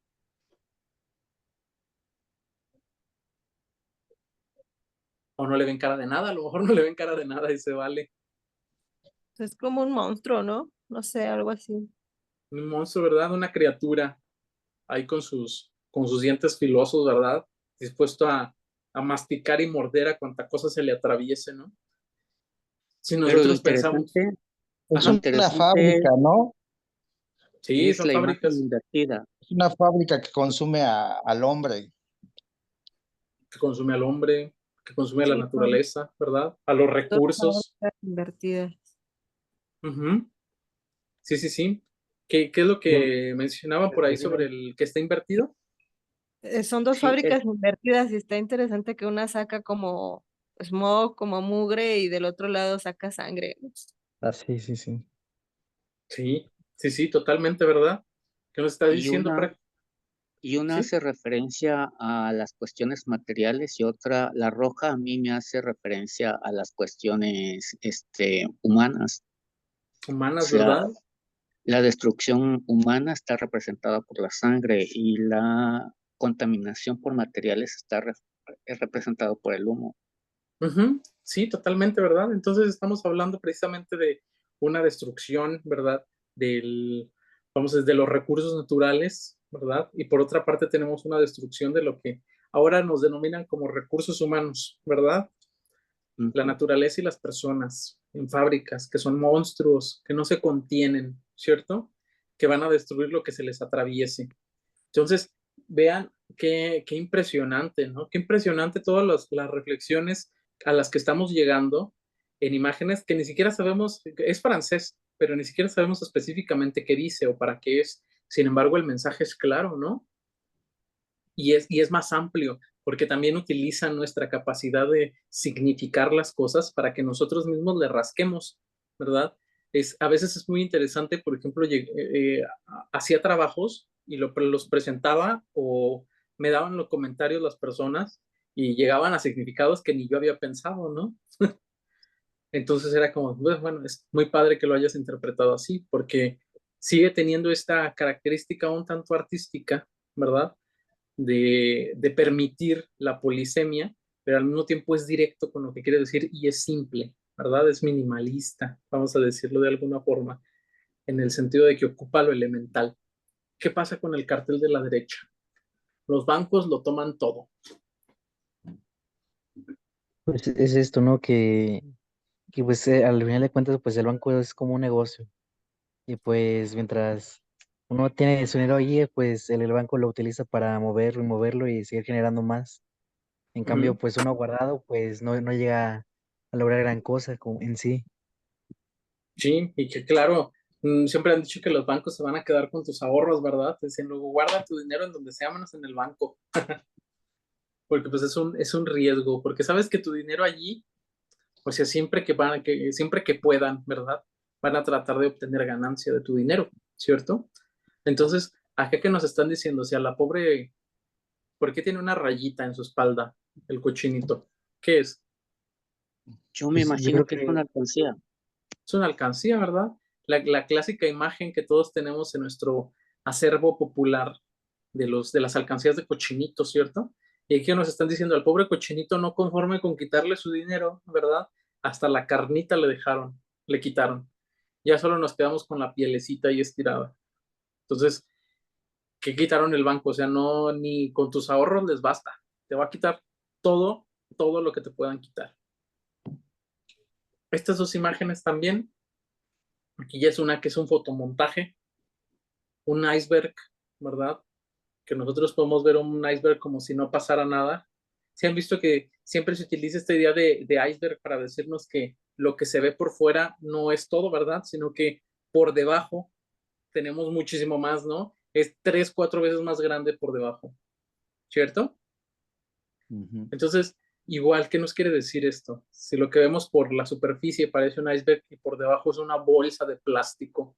O no le ven cara de nada, a lo mejor no le ven cara de nada y se vale. Es como un monstruo, ¿no? No sé, algo así. Un monstruo, ¿verdad? Una criatura ahí con sus dientes filosos, ¿verdad? Dispuesto a masticar y morder a cuanta cosa se le atraviese, ¿no? Si Pero lo nosotros pensamos, interesante Es Lo Ajá. una interesante fábrica, ¿no? Sí, es son la imagen fábricas invertida. Es una fábrica que consume al hombre. que consume al hombre, que consume a la Sí, son naturaleza, ¿verdad? A los dos recursos. fábricas invertidas. Ujú. Sí, sí, sí. ¿Qué es lo Yo, que mencionaban por ahí sobre el que está invertido? Son dos Sí, fábricas invertidas y está interesante que una saca como smog, como mugre y del otro lado saca sangre. Sí, sí, sí. Sí, sí, sí, totalmente, ¿verdad? ¿Qué nos está y diciendo? una, y una Sí, hace referencia a las cuestiones materiales y otra, la roja, a mí me hace referencia a las cuestiones humanas. O humanas, sea, ¿verdad? la destrucción humana está representada por la sangre y la contaminación por materiales es representado por el humo. Ujú. Sí, totalmente, ¿verdad? Entonces estamos hablando precisamente de una destrucción, ¿verdad? Del, vamos, desde los recursos naturales, ¿verdad? Y por otra parte tenemos una destrucción de lo que ahora nos denominan como recursos humanos, ¿verdad? La Ujú. naturaleza y las personas en fábricas, que son monstruos, que no se contienen, ¿cierto? Que van a destruir lo que se les atraviese. Entonces, vean qué impresionante, ¿no? Qué impresionante todas las reflexiones a las que estamos llegando en imágenes que ni siquiera sabemos, es francés, pero ni siquiera sabemos específicamente qué dice o para qué es. Sin embargo, el mensaje es claro, ¿no? Y es más amplio, porque también utilizan nuestra capacidad de significar las cosas para que nosotros mismos le rasquemos, ¿verdad? A veces es muy interesante, por ejemplo, hacía trabajos y los presentaba o me daban los comentarios las personas y llegaban a significados que ni yo había pensado, ¿no? Entonces era como, bueno, es muy padre que lo hayas interpretado así, porque sigue teniendo esta característica un tanto artística, ¿verdad? De permitir la polisemia, pero al mismo tiempo es directo con lo que quiere decir y es simple, ¿verdad? Es minimalista, vamos a decirlo de alguna forma, en el sentido de que ocupa lo elemental. ¿Qué pasa con el cartel de la derecha? Los bancos lo toman todo. pues es esto, ¿no? Que pues al final de cuentas, pues el banco es como un negocio. Y pues mientras uno tiene su dinero ahí, pues el banco lo utiliza para moverlo y moverlo y seguir generando más. En cambio, Ujú. pues uno guardado, pues no llega a lograr gran cosa en sí. Sí, y que claro, siempre han dicho que los bancos se van a quedar con tus ahorros, ¿verdad? Dicen, luego guarda tu dinero en donde sea, menos en el banco, porque pues es un riesgo, porque sabes que tu dinero allí, o sea, siempre que puedan, ¿verdad? Van a tratar de obtener ganancia de tu dinero, ¿cierto? Entonces, acá que nos están diciendo, o sea, la pobre, ¿por qué tiene una rayita en su espalda el cochinito? ¿Qué es? Yo me Pues yo imagino creo que es que una alcancía. Es una alcancía, ¿verdad? La clásica imagen que todos tenemos en nuestro acervo popular de las alcancías de cochinito, ¿cierto? Y aquí nos están diciendo, al pobre cochinito no conforme con quitarle su dinero, ¿verdad? Hasta la carnita le quitaron. Ya solo nos quedamos con la pielecita ahí estirada. Entonces, ¿qué quitaron el banco? O sea, no, ni con tus ahorros les basta. Te va a quitar todo, todo lo que te puedan quitar. Estas dos imágenes también, aquí ya es una que es un fotomontaje, un iceberg, ¿verdad? Que nosotros podemos ver un iceberg como si no pasara nada. ¿Se han visto que siempre se utiliza esta idea de iceberg para decirnos que lo que se ve por fuera no es todo, ¿verdad? Sino que por debajo tenemos muchísimo más, ¿no? Es 3, 4 veces más grande por debajo, ¿cierto? Ujú. Entonces, igual, ¿qué nos quiere decir esto? Si lo que vemos por la superficie parece un iceberg y por debajo es una bolsa de plástico,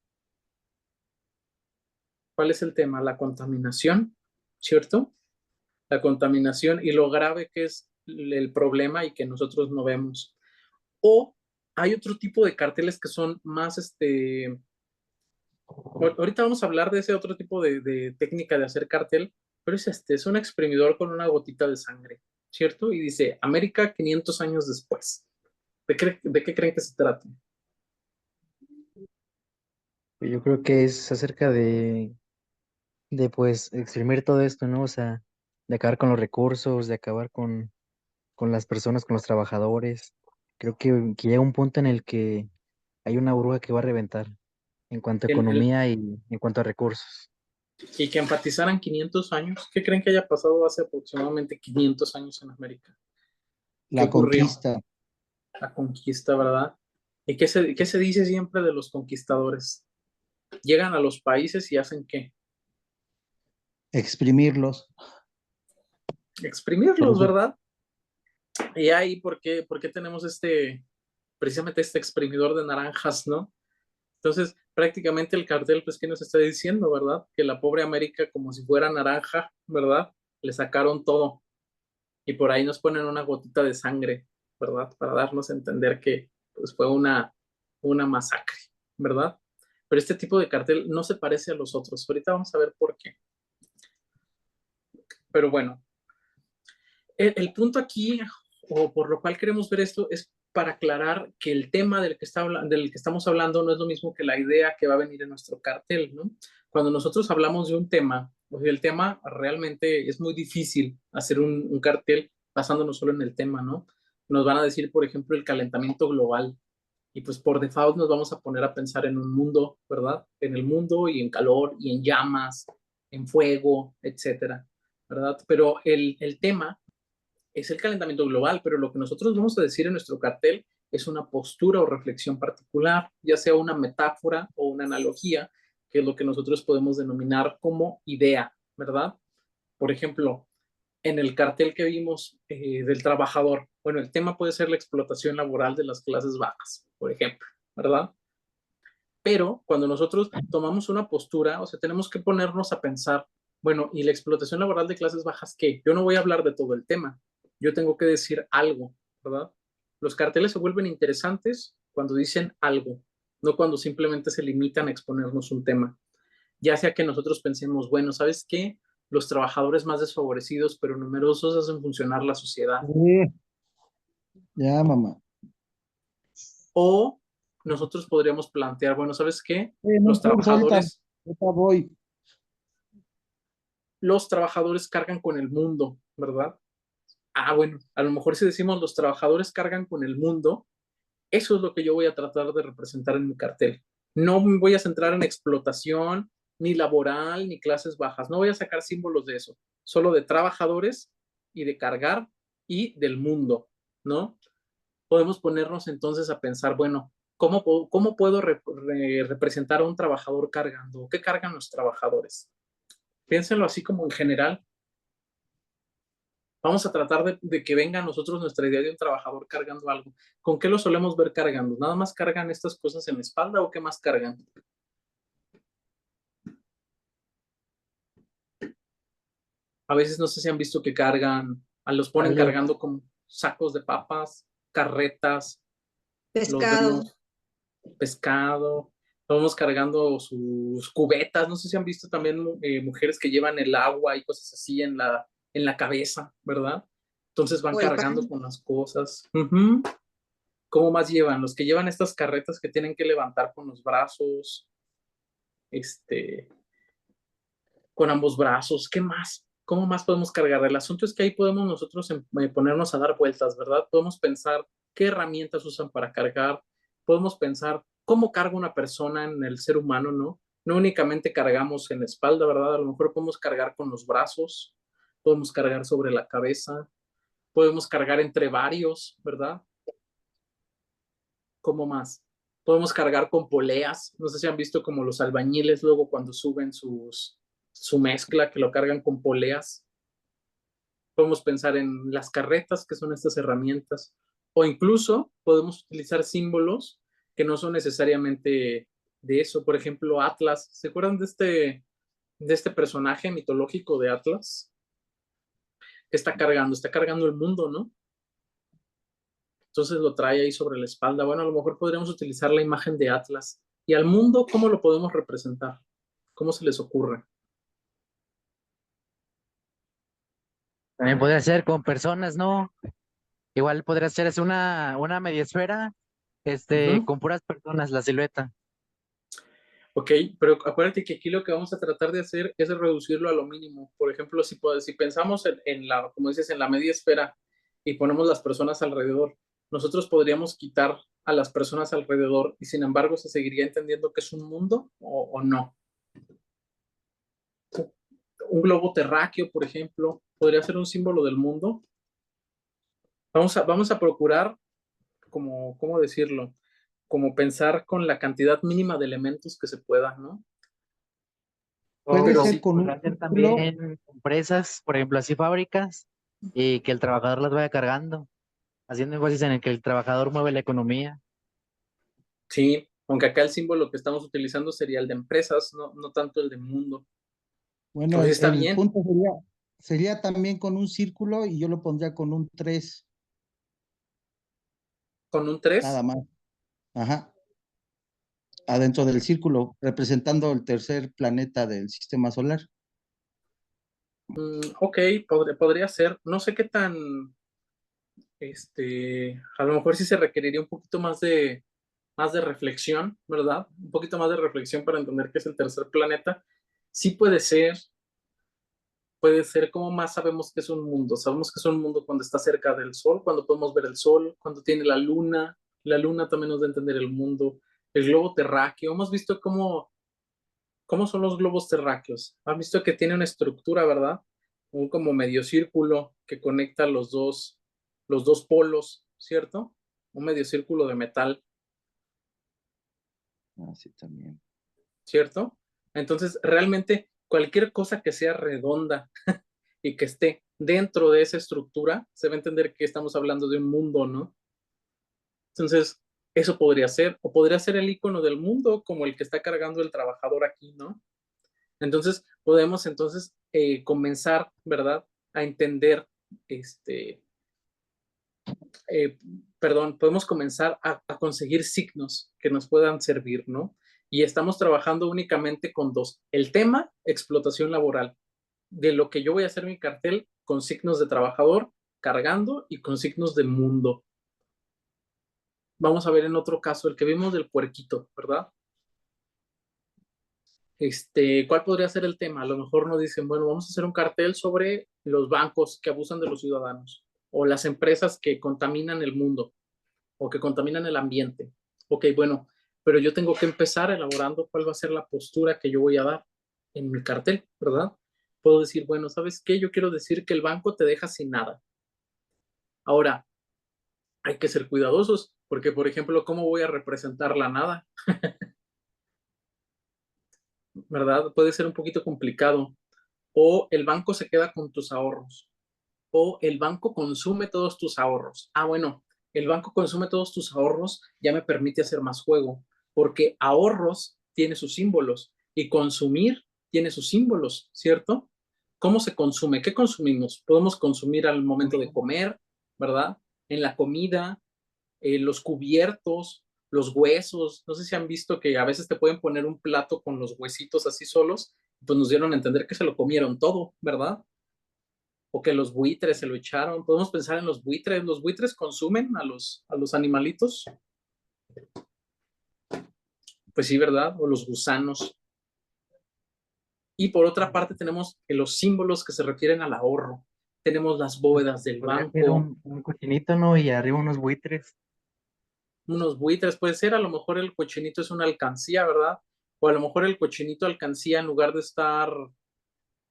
¿cuál es el tema? La contaminación, ¿cierto? La contaminación y lo grave que es el problema y que nosotros no vemos. O hay otro tipo de carteles que son más, ahorita vamos a hablar de ese otro tipo de técnica de hacer cartel, pero es un exprimidor con una gotita de sangre, ¿cierto? Y dice, América 500 años después. ¿De qué creen que se trata? yo creo que es acerca de pues exprimir todo esto, ¿no? O sea, de acabar con los recursos, de acabar con las personas, con los trabajadores. Creo que llega un punto en el que hay una burbuja que va a reventar en cuanto a El- el- economía y en cuanto a recursos. y que enfatizaran 500 años. ¿Qué creen que haya pasado hace aproximadamente 500 años en América? ¿Qué La ocurrió? conquista. La conquista, ¿verdad? ¿Y qué se dice siempre de los conquistadores? Llegan a los países y hacen ¿qué? Exprimirlos. Por Exprimirlos, eso, ¿verdad? Y ahí, por qué tenemos precisamente este exprimidor de naranjas, ¿no? Entonces, prácticamente el cartel, pues, ¿qué nos está diciendo, verdad? Que la pobre América, como si fuera naranja, ¿verdad? Le sacaron todo. Y por ahí nos ponen una gotita de sangre, ¿verdad? Para darnos a entender que, pues, fue una masacre, ¿verdad? Pero este tipo de cartel no se parece a los otros. Ahorita vamos a ver por qué. Pero bueno, el punto aquí, o por lo cual queremos ver esto, es para aclarar que el tema del que estamos hablando no es lo mismo que la idea que va a venir en nuestro cartel, ¿no? Cuando nosotros hablamos de un tema, pues el tema realmente es muy difícil hacer un cartel basándonos solo en el tema, ¿no? Nos van a decir, por ejemplo, el calentamiento global, y pues por default nos vamos a poner a pensar en un mundo, ¿verdad? En el mundo y en calor y en llamas, en fuego, etcétera, ¿verdad? Pero el tema es el calentamiento global, pero lo que nosotros vamos a decir en nuestro cartel es una postura o reflexión particular, ya sea una metáfora o una analogía, que es lo que nosotros podemos denominar como idea, ¿verdad? Por ejemplo, en el cartel que vimos del trabajador, bueno, el tema puede ser la explotación laboral de las clases bajas, por ejemplo, ¿verdad? Pero cuando nosotros tomamos una postura, o sea, tenemos que ponernos a pensar, bueno, ¿y la explotación laboral de clases bajas qué? Yo no voy a hablar de todo el tema, yo tengo que decir algo, ¿verdad? Los carteles se vuelven interesantes cuando dicen algo, no cuando simplemente se limitan a exponernos un tema. Ya sea que nosotros pensemos, bueno, ¿sabes qué? Los trabajadores más desfavorecidos pero numerosos hacen funcionar la sociedad. Sí, ya, mamá. O nosotros podríamos plantear, bueno, ¿sabes qué? No Los importa, ahorita, trabajadores ahorita voy. los trabajadores cargan con el mundo, ¿verdad? Ah, bueno, a lo mejor si decimos los trabajadores cargan con el mundo, eso es lo que yo voy a tratar de representar en mi cartel. No me voy a centrar en explotación, ni laboral, ni clases bajas. No voy a sacar símbolos de eso, solo de trabajadores y de cargar y del mundo, ¿no? Podemos ponernos entonces a pensar, bueno, ¿cómo puedo representar a un trabajador cargando? ¿Qué cargan los trabajadores? Piénsenlo así como en general. Vamos a tratar de que venga a nosotros nuestra idea de un trabajador cargando algo. ¿Con qué lo solemos ver cargando? ¿Nada más cargan estas cosas en la espalda o qué más cargan? A veces no sé si han visto que cargan, los ponen Cable. cargando con sacos de papas, carretas, los Pescado. vemos pescado, los vemos cargando sus cubetas. No sé si han visto también mujeres que llevan el agua y cosas así en la cabeza, ¿verdad? Entonces van O el cargando pan. con las cosas. Ujú. ¿Cómo más llevan? Los que llevan estas carretas que tienen que levantar con los brazos, este, con ambos brazos. ¿Qué más? ¿Cómo más podemos cargar? El asunto es que ahí podemos nosotros ponernos a dar vueltas, ¿verdad? Podemos pensar qué herramientas usan para cargar. Podemos pensar cómo carga una persona en el ser humano, ¿no? No únicamente cargamos en la espalda, ¿verdad? A lo mejor podemos cargar con los brazos, podemos cargar sobre la cabeza, podemos cargar entre varios, ¿verdad? ¿Cómo más? Podemos cargar con poleas. No sé si han visto como los albañiles luego cuando suben su mezcla, que lo cargan con poleas. Podemos pensar en las carretas, que son estas herramientas. O incluso podemos utilizar símbolos que no son necesariamente de eso. Por ejemplo, Atlas. ¿Se acuerdan de este personaje mitológico de Atlas? ¿Qué está cargando? Está cargando el mundo, ¿no? Entonces lo trae ahí sobre la espalda. Bueno, a lo mejor podríamos utilizar la imagen de Atlas. ¿Y al mundo cómo lo podemos representar? ¿Cómo se les ocurre? También podría ser con personas, ¿no? Igual podría ser es una media esfera, Ujú. con puras personas, la silueta. Ok, pero acuérdate que aquí lo que vamos a tratar de hacer es reducirlo a lo mínimo. Por ejemplo, si pensamos en como dices, en la media esfera y ponemos las personas alrededor, nosotros podríamos quitar a las personas alrededor y sin embargo se seguiría entendiendo que es un mundo o no. Un globo terráqueo, por ejemplo, podría ser un símbolo del mundo. Vamos a procurar, ¿cómo decirlo? Como pensar con la cantidad mínima de elementos que se pueda, ¿no? Puede Pero ser sí, con un Podrán ser círculo, también empresas, por ejemplo, así fábricas, y que el trabajador las vaya cargando, haciendo énfasis en el que el trabajador mueve la economía. sí, aunque acá el símbolo que estamos utilizando sería el de empresas, no tanto el de mundo. bueno, Pues está el bien, punto sería también con un círculo y yo lo pondría con un 3 con un nada 3. más. Ajá. Adentro del círculo, representando el tercer planeta del sistema solar. Ok, podría ser. No sé qué tan, a lo mejor sí se requeriría un poquito más de reflexión, ¿verdad? Un poquito más de reflexión para entender qué es el tercer planeta. Sí puede ser como más sabemos que es un mundo. Sabemos que es un mundo cuando está cerca del Sol, cuando podemos ver el Sol, cuando tiene la Luna también nos da a entender el mundo, el globo terráqueo. Hemos visto cómo son los globos terráqueos. Han visto que tiene una estructura, ¿verdad? Un como medio círculo que conecta los dos polos, ¿cierto? Un medio círculo de metal, Así también. ¿cierto? Entonces, realmente cualquier cosa que sea redonda y que esté dentro de esa estructura, se va a entender que estamos hablando de un mundo, ¿no? Entonces, eso podría ser, o podría ser el icono del mundo, como el que está cargando el trabajador aquí, ¿no? Entonces, podemos comenzar, ¿verdad? A entender, este, eh, perdón, podemos comenzar a conseguir signos que nos puedan servir, ¿no? Y estamos trabajando únicamente con dos. El tema, explotación laboral. De lo que yo voy a hacer mi cartel con signos de trabajador cargando y con signos de mundo. Vamos a ver en otro caso, el que vimos del puerquito, ¿verdad? ¿Cuál podría ser el tema? A lo mejor nos dicen, bueno, vamos a hacer un cartel sobre los bancos que abusan de los ciudadanos o las empresas que contaminan el mundo o que contaminan el ambiente. Ok, bueno, pero yo tengo que empezar elaborando cuál va a ser la postura que yo voy a dar en mi cartel, ¿verdad? Puedo decir, bueno, ¿sabes qué? Yo quiero decir que el banco te deja sin nada. Ahora, hay que ser cuidadosos porque, por ejemplo, ¿cómo voy a representar la nada? ¿Verdad? Puede ser un poquito complicado. O el banco se queda con tus ahorros, o el banco consume todos tus ahorros. Ah, bueno, el banco consume todos tus ahorros, ya me permite hacer más juego, porque ahorros tiene sus símbolos y consumir tiene sus símbolos, ¿cierto? ¿Cómo se consume? ¿Qué consumimos? Podemos consumir al momento de comer, ¿verdad? En la comida, los cubiertos, los huesos. No sé si han visto que a veces te pueden poner un plato con los huesitos así solos, pues nos dieron a entender que se lo comieron todo, ¿verdad? O que los buitres se lo echaron. Podemos pensar en los buitres. Los buitres consumen a los animalitos. Pues sí, ¿verdad? O los gusanos. Y por otra parte tenemos los símbolos que se refieren al ahorro. Tenemos las bóvedas del Podría ser banco, un cochinito, ¿no? Y arriba unos buitres. unos buitres, puede ser, a lo mejor el cochinito es una alcancía, ¿verdad? O a lo mejor el cochinito alcancía en lugar de estar,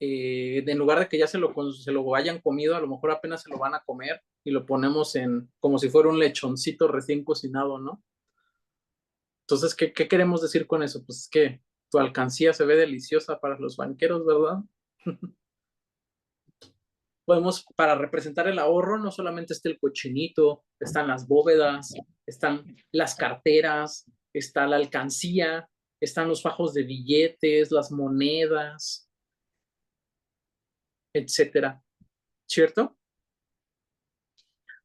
en lugar de que ya se lo hayan comido, a lo mejor apenas se lo van a comer y lo ponemos como si fuera un lechoncito recién cocinado, ¿no? Entonces, ¿qué queremos decir con eso? Pues que tu alcancía se ve deliciosa para los banqueros, ¿verdad? Podemos, para representar el ahorro, no solamente está el cochinito, están las bóvedas, están las carteras, está la alcancía, están los fajos de billetes, las monedas, etcétera, ¿cierto?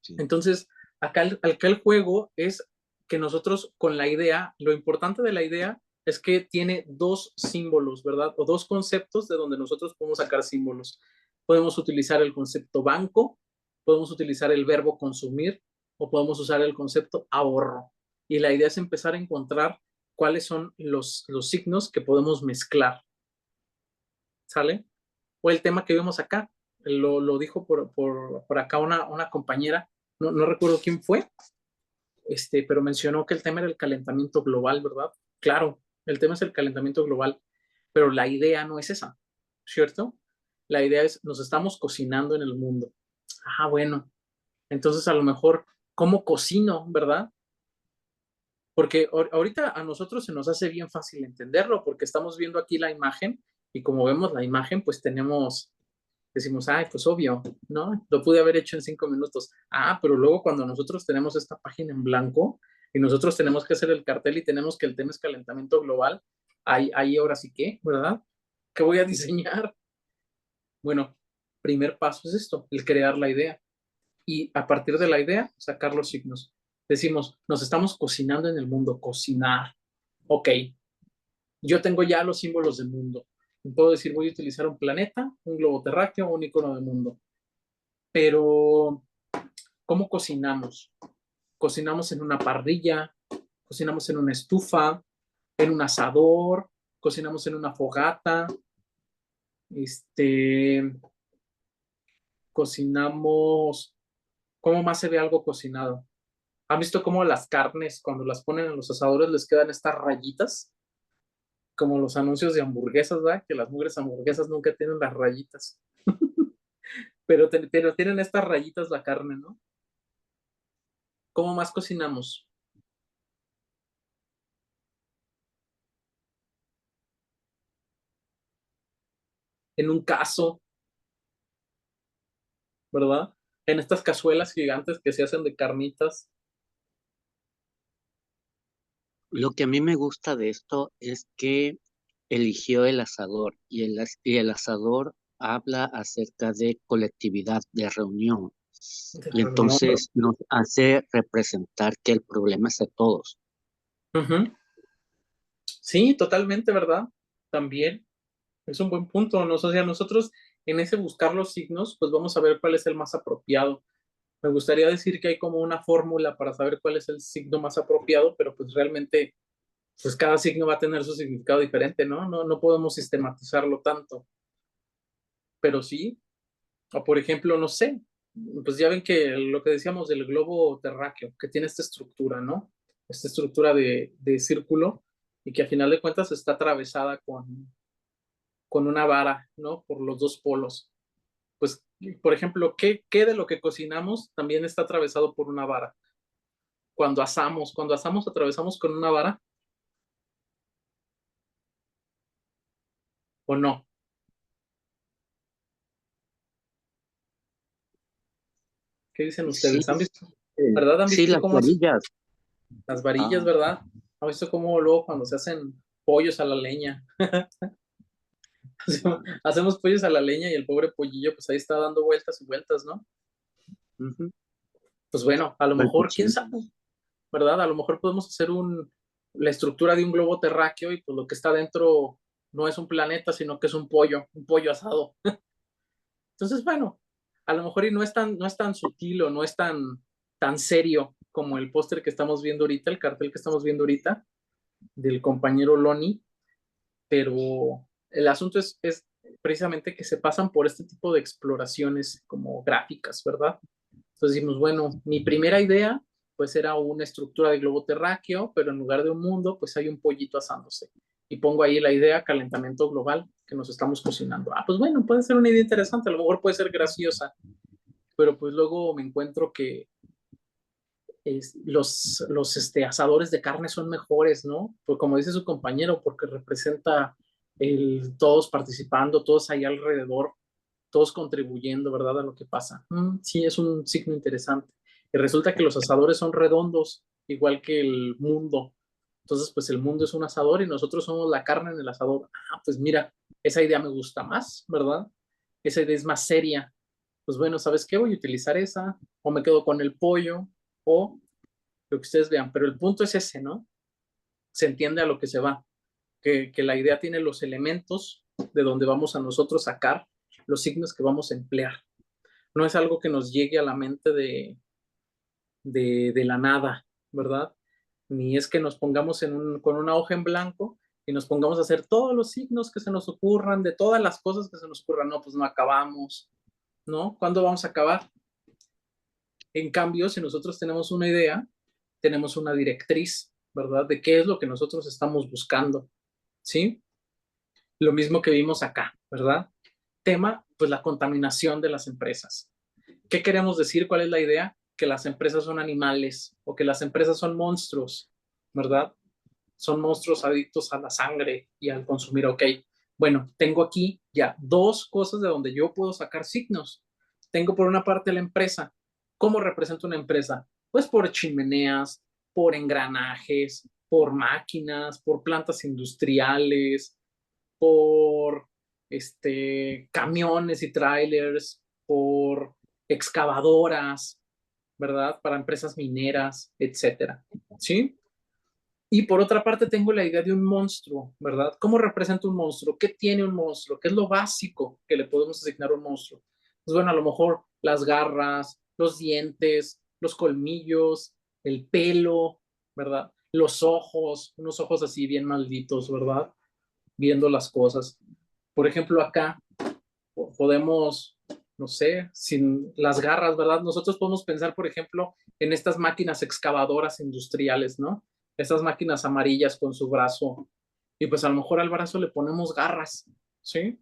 Sí. Entonces, acá el juego es que nosotros con la idea, lo importante de la idea es que tiene dos símbolos, ¿verdad? O dos conceptos de donde nosotros podemos sacar símbolos. Podemos utilizar el concepto banco, podemos utilizar el verbo consumir o podemos usar el concepto ahorro. Y la idea es empezar a encontrar cuáles son los signos que podemos mezclar. ¿Sale? O el tema que vimos acá, lo dijo por acá una compañera, no recuerdo quién fue, pero mencionó que el tema era el calentamiento global, ¿verdad? Claro, el tema es el calentamiento global, pero la idea no es esa, ¿cierto? La idea es, nos estamos cocinando en el mundo. Ah, bueno, entonces a lo mejor, ¿cómo cocino, verdad? Porque ahorita a nosotros se nos hace bien fácil entenderlo, porque estamos viendo aquí la imagen y como vemos la imagen, pues decimos, ay, pues obvio, ¿no? Lo pude haber hecho en 5 minutos. Ah, pero luego cuando nosotros tenemos esta página en blanco y nosotros tenemos que hacer el cartel y tenemos que el tema es calentamiento global, ahí ahora sí que, ¿verdad? ¿Qué voy a diseñar? Bueno, primer paso es esto, el crear la idea. Y a partir de la idea, sacar los signos. Decimos, nos estamos cocinando en el mundo, cocinar. Ok, yo tengo ya los símbolos del mundo. Puedo decir, voy a utilizar un planeta, un globo terráqueo o un icono del mundo. Pero, ¿cómo cocinamos? Cocinamos en una parrilla, cocinamos en una estufa, en un asador, cocinamos en una fogata, cocinamos. ¿Cómo más se ve algo cocinado? ¿Han visto cómo las carnes, cuando las ponen en los asadores, les quedan estas rayitas? Como los anuncios de hamburguesas, ¿verdad? Que las mugres hamburguesas nunca tienen las rayitas. pero tienen estas rayitas la carne, ¿no? ¿Cómo más cocinamos? En un caso, ¿verdad? En estas cazuelas gigantes que se hacen de carnitas. Lo que a mí me gusta de esto es que eligió el asador y el asador habla acerca de colectividad, de reunión. De Y reunión, ¿verdad? entonces nos hace representar que el problema es de todos. Ujú. Sí, totalmente, ¿verdad? También es un buen punto. O sea, nosotros en ese buscar los signos, pues vamos a ver cuál es el más apropiado. Me gustaría decir que hay como una fórmula para saber cuál es el signo más apropiado, pero pues realmente, pues cada signo va a tener su significado diferente, ¿no? No podemos sistematizarlo tanto, pero sí, o por ejemplo, no sé, pues ya ven que lo que decíamos del globo terráqueo, que tiene esta estructura, ¿no? Esta estructura de círculo y que a final de cuentas está atravesada con una vara, ¿no? Por los dos polos. Pues, por ejemplo, ¿qué de lo que cocinamos también está atravesado por una vara? Cuando asamos atravesamos con una vara o no. ¿Qué dicen Sí, ustedes? ¿Han visto? ¿Verdad? ¿Han sí, visto las cómo varillas. las varillas, Ah, verdad? ¿Han visto cómo luego cuando se hacen pollos a la leña? Hacemos pollos a la leña y el pobre pollillo pues ahí está dando vueltas y vueltas, ¿no? ujú. Pues bueno, a lo mejor, quién Balbuceando. sabe, ¿verdad? A lo mejor podemos hacer la estructura de un globo terráqueo y pues lo que está dentro no es un planeta, sino que es un pollo asado. Entonces, bueno, a lo mejor y no es tan sutil o no es tan serio como el póster que estamos viendo ahorita, el cartel que estamos viendo ahorita del compañero Loni, pero el asunto es precisamente que se pasan por este tipo de exploraciones como gráficas, ¿verdad? Entonces dijimos, bueno, mi primera idea pues era una estructura de globo terráqueo, pero en lugar de un mundo, pues hay un pollito asándose. Y pongo ahí la idea calentamiento global que nos estamos cocinando. Ah, pues bueno, puede ser una idea interesante, a lo mejor puede ser graciosa, pero pues luego me encuentro que los asadores de carne son mejores, ¿no? Pues como dice su compañero, porque representa todos participando, todos ahí alrededor, todos contribuyendo, ¿verdad? A lo que pasa. Sí, es un signo interesante. Y resulta que los asadores son redondos, igual que el mundo. Entonces, pues el mundo es un asador y nosotros somos la carne en el asador. Ah, pues mira, esa idea me gusta más, ¿verdad? Esa idea es más seria. Pues bueno, ¿sabes qué? Voy a utilizar esa, o me quedo con el pollo, o lo que ustedes vean. Pero el punto es ese, ¿no? Se entiende a lo que se va. Que la idea tiene los elementos de donde vamos a nosotros sacar los signos que vamos a emplear. No es algo que nos llegue a la mente de la nada, ¿verdad? Ni es que nos pongamos con una hoja en blanco y nos pongamos a hacer todos los signos que se nos ocurran, de todas las cosas que se nos ocurran. No, pues no acabamos, ¿no? ¿Cuándo vamos a acabar? En cambio, si nosotros tenemos una idea, tenemos una directriz, ¿verdad? De qué es lo que nosotros estamos buscando, ¿sí? Lo mismo que vimos acá, ¿verdad? Tema, pues la contaminación de las empresas. ¿Qué queremos decir? ¿Cuál es la idea? Que las empresas son animales o que las empresas son monstruos, ¿verdad? Son monstruos adictos a la sangre y al consumir, ok. Bueno, tengo aquí ya dos cosas de donde yo puedo sacar signos. Tengo por una parte la empresa. ¿Cómo represento una empresa? Pues por chimeneas, por engranajes, por máquinas, por plantas industriales, por camiones y trailers, por excavadoras, ¿verdad? Para empresas mineras, etcétera. ¿Sí? Y por otra parte tengo la idea de un monstruo, ¿verdad? ¿Cómo representa un monstruo? ¿Qué tiene un monstruo? ¿Qué es lo básico que le podemos asignar a un monstruo? Pues bueno, a lo mejor las garras, los dientes, los colmillos, el pelo, ¿verdad? Los ojos, unos ojos así bien malditos, ¿verdad? Viendo las cosas. Por ejemplo, acá podemos, no sé, sin las garras, ¿verdad? Nosotros podemos pensar, por ejemplo, en estas máquinas excavadoras industriales, ¿no? Estas máquinas amarillas con su brazo. Y pues a lo mejor al brazo le ponemos garras, ¿sí?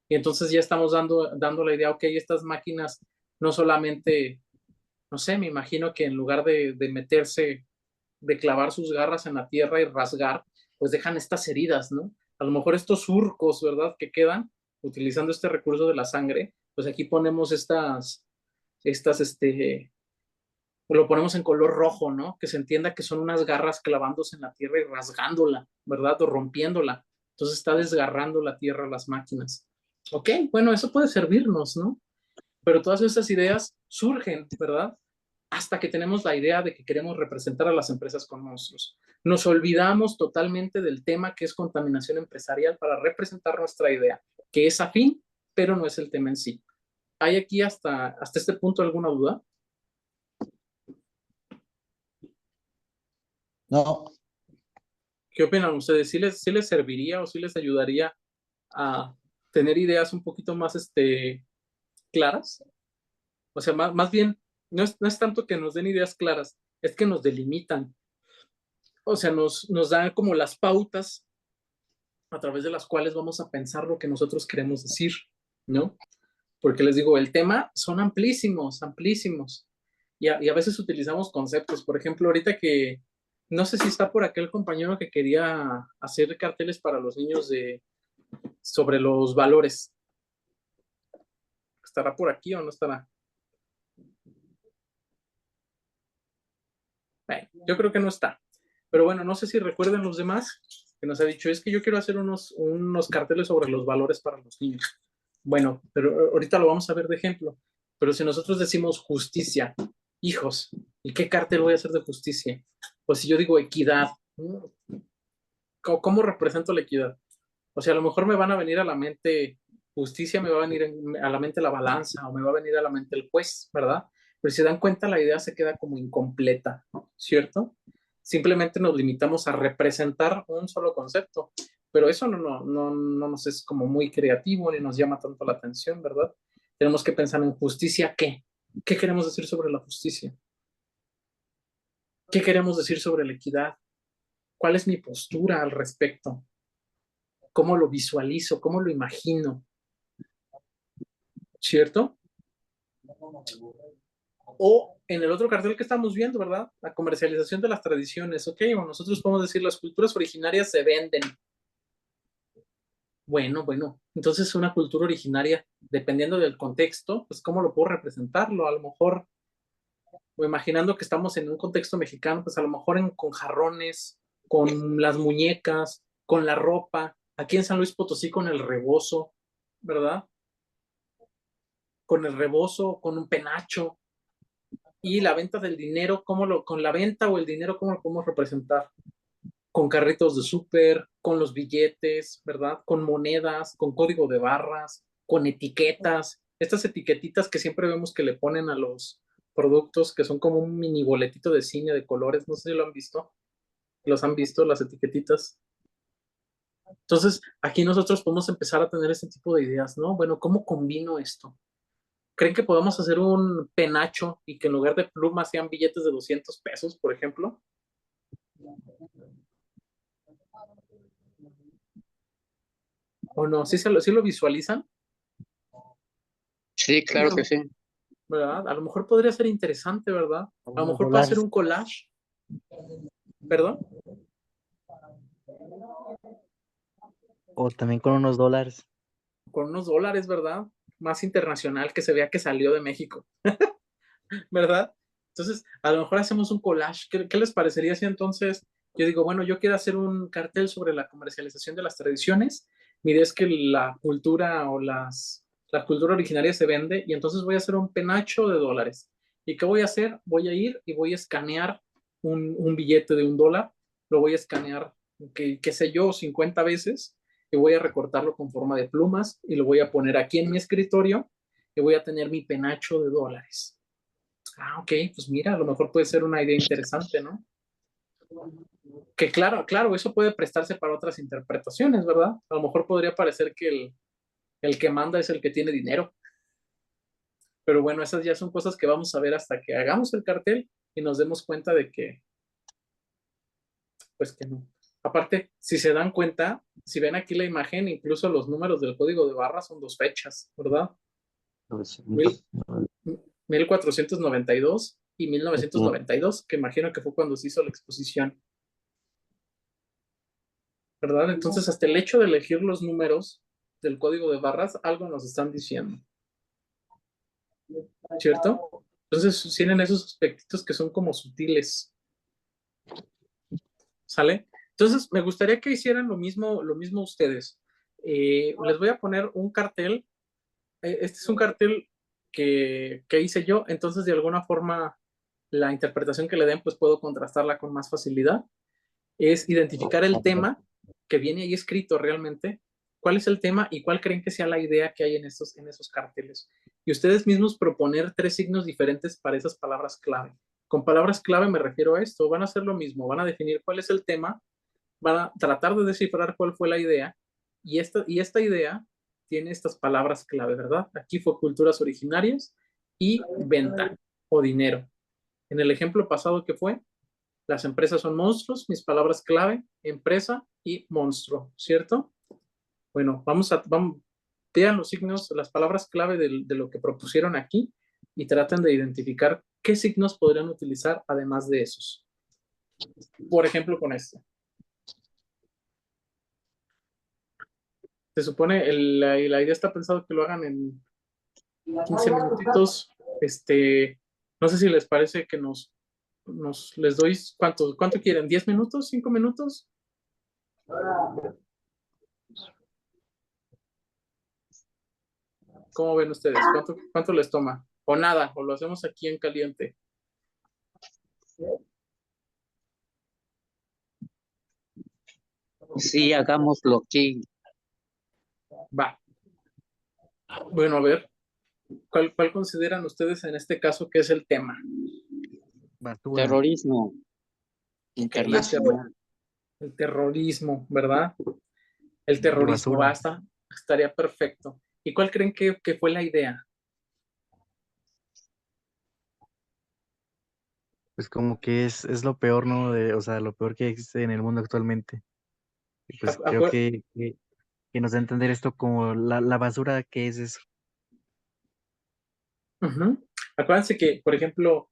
Y entonces ya estamos dando la idea, ok, estas máquinas no solamente, no sé, me imagino que en lugar de meterse, de clavar sus garras en la tierra y rasgar, pues dejan estas heridas, ¿no? A lo mejor estos surcos, ¿verdad? Que quedan utilizando este recurso de la sangre, pues aquí ponemos lo ponemos en color rojo, ¿no? Que se entienda que son unas garras clavándose en la tierra y rasgándola, ¿verdad? O rompiéndola. Entonces está desgarrando la tierra a las máquinas. Ok, bueno, eso puede servirnos, ¿no? Pero todas estas ideas surgen, ¿verdad? Hasta que tenemos la idea de que queremos representar a las empresas con monstruos. Nos olvidamos totalmente del tema que es contaminación empresarial para representar nuestra idea, que es afín, pero no es el tema en sí. ¿Hay aquí hasta este punto alguna duda? No, ¿Qué opinan ustedes? ¿Sí les serviría o sí les ayudaría a tener ideas un poquito más claras? O sea, más bien, no es tanto que nos den ideas claras, es que nos delimitan. O sea, nos dan como las pautas a través de las cuales vamos a pensar lo que nosotros queremos decir, ¿no? Porque les digo, el tema son amplísimos, amplísimos. Y a veces utilizamos conceptos. Por ejemplo, ahorita que no sé si está por aquel compañero que quería hacer carteles para los niños sobre los valores. ¿Estará por aquí o no estará? Yo creo que no está. Pero bueno, no sé si recuerden los demás que nos ha dicho, es que yo quiero hacer unos carteles sobre los valores para los niños. Bueno, pero ahorita lo vamos a ver de ejemplo. Pero si nosotros decimos justicia, hijos, ¿y qué cartel voy a hacer de justicia? Pues si yo digo equidad, ¿cómo represento la equidad? O sea, a lo mejor me van a venir a la mente justicia, me va a venir a la mente la balanza o me va a venir a la mente el juez, ¿verdad? Pero si se dan cuenta, la idea se queda como incompleta, ¿cierto? Simplemente nos limitamos a representar un solo concepto, pero eso no nos es como muy creativo ni nos llama tanto la atención, ¿verdad? Tenemos que pensar en justicia, ¿qué? ¿Qué queremos decir sobre la justicia? ¿Qué queremos decir sobre la equidad? ¿Cuál es mi postura al respecto? ¿Cómo lo visualizo? ¿Cómo lo imagino? ¿Cierto? O en el otro cartel que estamos viendo, ¿verdad? La comercialización de las tradiciones. Ok, bueno, nosotros podemos decir las culturas originarias se venden. Bueno, entonces una cultura originaria, dependiendo del contexto, pues cómo lo puedo representarlo. A lo mejor, o imaginando que estamos en un contexto mexicano, pues a lo mejor con jarrones, con las muñecas, con la ropa. Aquí en San Luis Potosí con el rebozo, ¿verdad? Con el rebozo, con un penacho. Y la venta del dinero, con la venta o el dinero, ¿cómo lo podemos representar? Con carritos de súper, con los billetes, ¿verdad? Con monedas, con código de barras, con etiquetas. Estas etiquetitas que siempre vemos que le ponen a los productos, que son como un mini boletito de cine de colores. No sé si lo han visto. ¿Los han visto, las etiquetitas? Entonces, aquí nosotros podemos empezar a tener ese tipo de ideas, ¿no? Bueno, ¿cómo combino esto? ¿Creen que podamos hacer un penacho y que en lugar de plumas sean billetes de 200 pesos, por ejemplo? ¿O no? ¿Sí lo visualizan? Sí, claro que sí. ¿Verdad? A lo mejor podría ser interesante, ¿verdad? A lo mejor puedo hacer un collage. ¿Perdón? O también con unos dólares. Con unos dólares, ¿verdad? Más internacional, que se vea que salió de México, ¿verdad? Entonces, a lo mejor hacemos un collage. ¿Qué les parecería si entonces yo digo, bueno, yo quiero hacer un cartel sobre la comercialización de las tradiciones? Mi idea es que la cultura o la cultura originaria se vende y entonces voy a hacer un penacho de dólares. ¿Y qué voy a hacer? Voy a ir y voy a escanear un billete de $1, lo voy a escanear, qué sé yo, 50 veces y voy a recortarlo con forma de plumas y lo voy a poner aquí en mi escritorio y voy a tener mi penacho de dólares. Ah, ok, pues mira, a lo mejor puede ser una idea interesante, ¿no? Que claro, eso puede prestarse para otras interpretaciones, ¿verdad? A lo mejor podría parecer que el que manda es el que tiene dinero, pero bueno, esas ya son cosas que vamos a ver hasta que hagamos el cartel y nos demos cuenta de que, pues que no. Aparte, si se dan cuenta, si ven aquí la imagen, incluso los números del código de barras son 2 fechas, ¿verdad? Mil- 1492 y 1992, que imagino que fue cuando se hizo la exposición, ¿verdad? Entonces, hasta el hecho de elegir los números del código de barras, algo nos están diciendo, ¿cierto? Entonces, tienen esos aspectitos que son como sutiles, ¿sale? Entonces, me gustaría que hicieran lo mismo ustedes. Les voy a poner un cartel. Este es un cartel que hice yo, entonces de alguna forma la interpretación que le den, pues puedo contrastarla con más facilidad. Es identificar el tema que viene ahí escrito realmente, cuál es el tema y cuál creen que sea la idea que hay en esos carteles. Y ustedes mismos proponer 3 signos diferentes para esas palabras clave. Con palabras clave me refiero a esto, van a hacer lo mismo, van a definir cuál es el tema, van a tratar de descifrar cuál fue la idea y esta idea tiene estas palabras clave, ¿verdad? Aquí fue culturas originarias y venta o dinero. En el ejemplo pasado que fue, las empresas son monstruos, mis palabras clave, empresa y monstruo, ¿cierto? Bueno, vean los signos, las palabras clave de lo que propusieron aquí y traten de identificar qué signos podrían utilizar además de esos. Por ejemplo, con este. Se supone, la idea está pensado que lo hagan en 15 minutitos. No sé si les parece que les doy, ¿cuánto quieren? ¿10 minutos? ¿5 minutos? ¿Cómo ven ustedes? ¿Cuánto les toma? O nada, o lo hacemos aquí en caliente. Sí, hagámoslo aquí. Va. Bueno, a ver, ¿cuál consideran ustedes en este caso que es el tema? Basura. Terrorismo internacional. El terrorismo, ¿verdad? El terrorismo, Basura. basta, estaría perfecto. ¿Y cuál creen que fue la idea? Pues como que es lo peor, ¿no? O sea, lo peor que existe en el mundo actualmente. Y pues creo que nos da a entender esto como la basura que es eso. Acuérdense que, por ejemplo,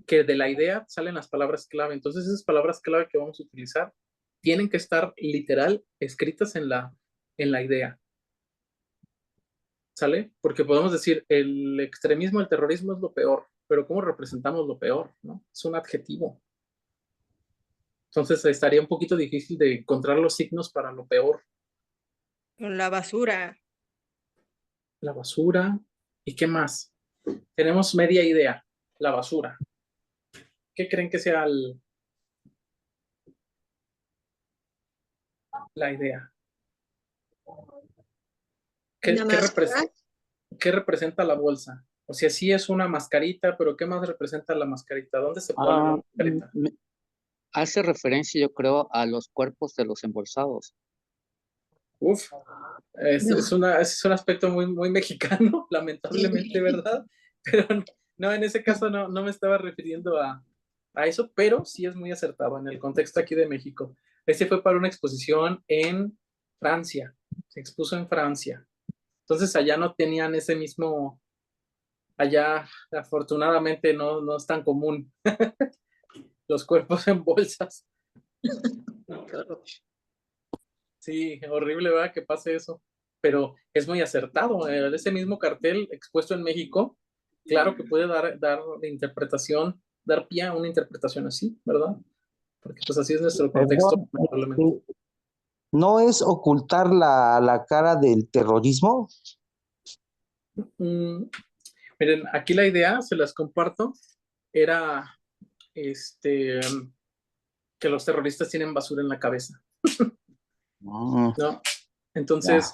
que de la idea salen las palabras clave. Entonces, esas palabras clave que vamos a utilizar tienen que estar literal escritas en la idea. ¿Sale? Porque podemos decir, el extremismo, el terrorismo es lo peor, pero ¿cómo representamos lo peor? ¿No? Es un adjetivo. Entonces, estaría un poquito difícil de encontrar los signos para lo peor. Con la basura. La basura. ¿Y qué más? Tenemos media idea. La basura. ¿Qué creen que sea la idea? Una máscara. ¿Qué representa la bolsa? O sea, sí es una mascarita, pero ¿qué más representa la mascarita? ¿Dónde se pone la mascarita? Hace referencia, yo creo, a los cuerpos de los embolsados. Uf, es un aspecto muy, muy mexicano, lamentablemente, ¿verdad? Pero no, en ese caso no me estaba refiriendo a eso, pero sí es muy acertado en el contexto aquí de México. Este fue para una exposición en Francia, se expuso en Francia. Entonces allá no tenían ese mismo, allá afortunadamente no es tan común los cuerpos en bolsas. Sí, horrible, ¿verdad? Que pase eso. Pero es muy acertado. Ese mismo cartel expuesto en México, claro que puede dar interpretación, dar pie a una interpretación así, ¿verdad? Porque pues así es nuestro contexto, Perdón, lamentablemente. ¿no es ocultar la cara del terrorismo? Miren, aquí la idea, se las comparto, era que los terroristas tienen basura en la cabeza, Mm, ¿no? Entonces,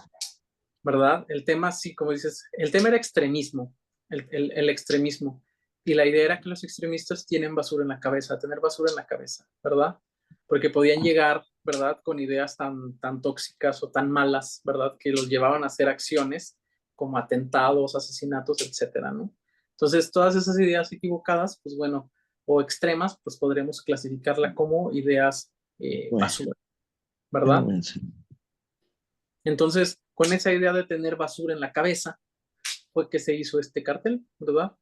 ¿verdad? El tema, sí, como dices, el tema era extremismo, el extremismo. Y la idea era que los extremistas tienen basura en la cabeza, tener basura en la cabeza, ¿verdad? Porque podían llegar, ¿verdad? Con ideas tan tóxicas o tan malas, ¿verdad? Que los llevaban a hacer acciones como atentados, asesinatos, etcétera, ¿no? Entonces, todas esas ideas equivocadas, pues bueno, o extremas, pues podremos clasificarla como ideas bueno, basura, ¿verdad? bueno, Entonces, con esa idea de tener basura en la cabeza, fue que se hizo este cartel, ¿verdad?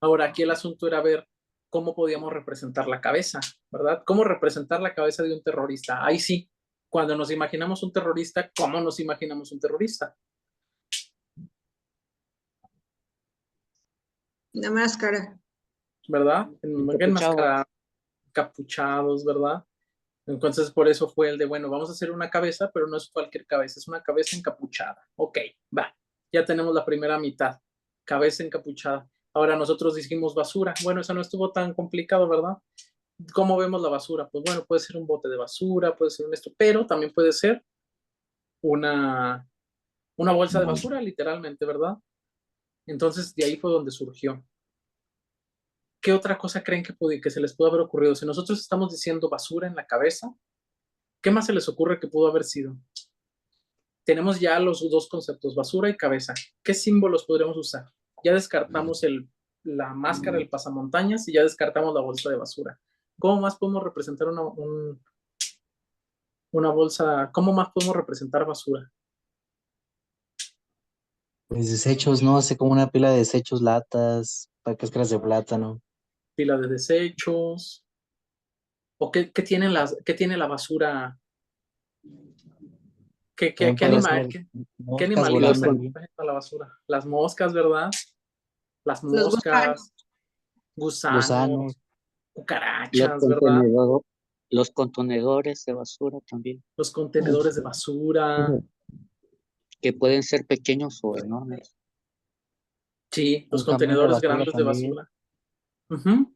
Ahora, aquí el asunto era ver cómo podíamos representar la cabeza, ¿verdad? ¿Cómo representar la cabeza de un terrorista? Ahí sí, cuando nos imaginamos un terrorista, ¿cómo nos imaginamos un terrorista? Una máscara. ¿Verdad? Encapuchado. Capuchados, ¿verdad? Entonces, por eso fue el de, bueno, vamos a hacer una cabeza, pero no es cualquier cabeza, es una cabeza encapuchada. Ok, va, ya tenemos la primera mitad, cabeza encapuchada. Ahora nosotros dijimos basura. Bueno, eso no estuvo tan complicado, ¿verdad? ¿Cómo vemos la basura? Pues bueno, puede ser un bote de basura, puede ser un esto, pero también puede ser una, una bolsa de basura, literalmente, ¿verdad? Entonces, de ahí fue donde surgió. ¿Qué otra cosa creen que se les pudo haber ocurrido? Si nosotros estamos diciendo basura en la cabeza, ¿qué más se les ocurre que pudo haber sido? Tenemos ya los dos conceptos, basura y cabeza. ¿Qué símbolos podríamos usar? Ya descartamos la máscara, el pasamontañas y ya descartamos la bolsa de basura. ¿Cómo más podemos representar una bolsa? ¿Cómo más podemos representar basura? Pues desechos, ¿no? Hace como una pila de desechos, latas, cáscaras de plátano. Pila de desechos. ¿O qué tiene la basura? También ¿Qué podría animal, ser qué moscas animalitos se volando. representan a la basura? Las moscas, ¿verdad? Las Los gusanos. moscas, gusanos, Gusanos. Los cucarachas, ¿verdad? contenedores, los contenedores de basura también, Los contenedores de basura. que pueden ser pequeños o enormes. Sí, los Un camión de contenedores basura grandes de también. basura. Ujú.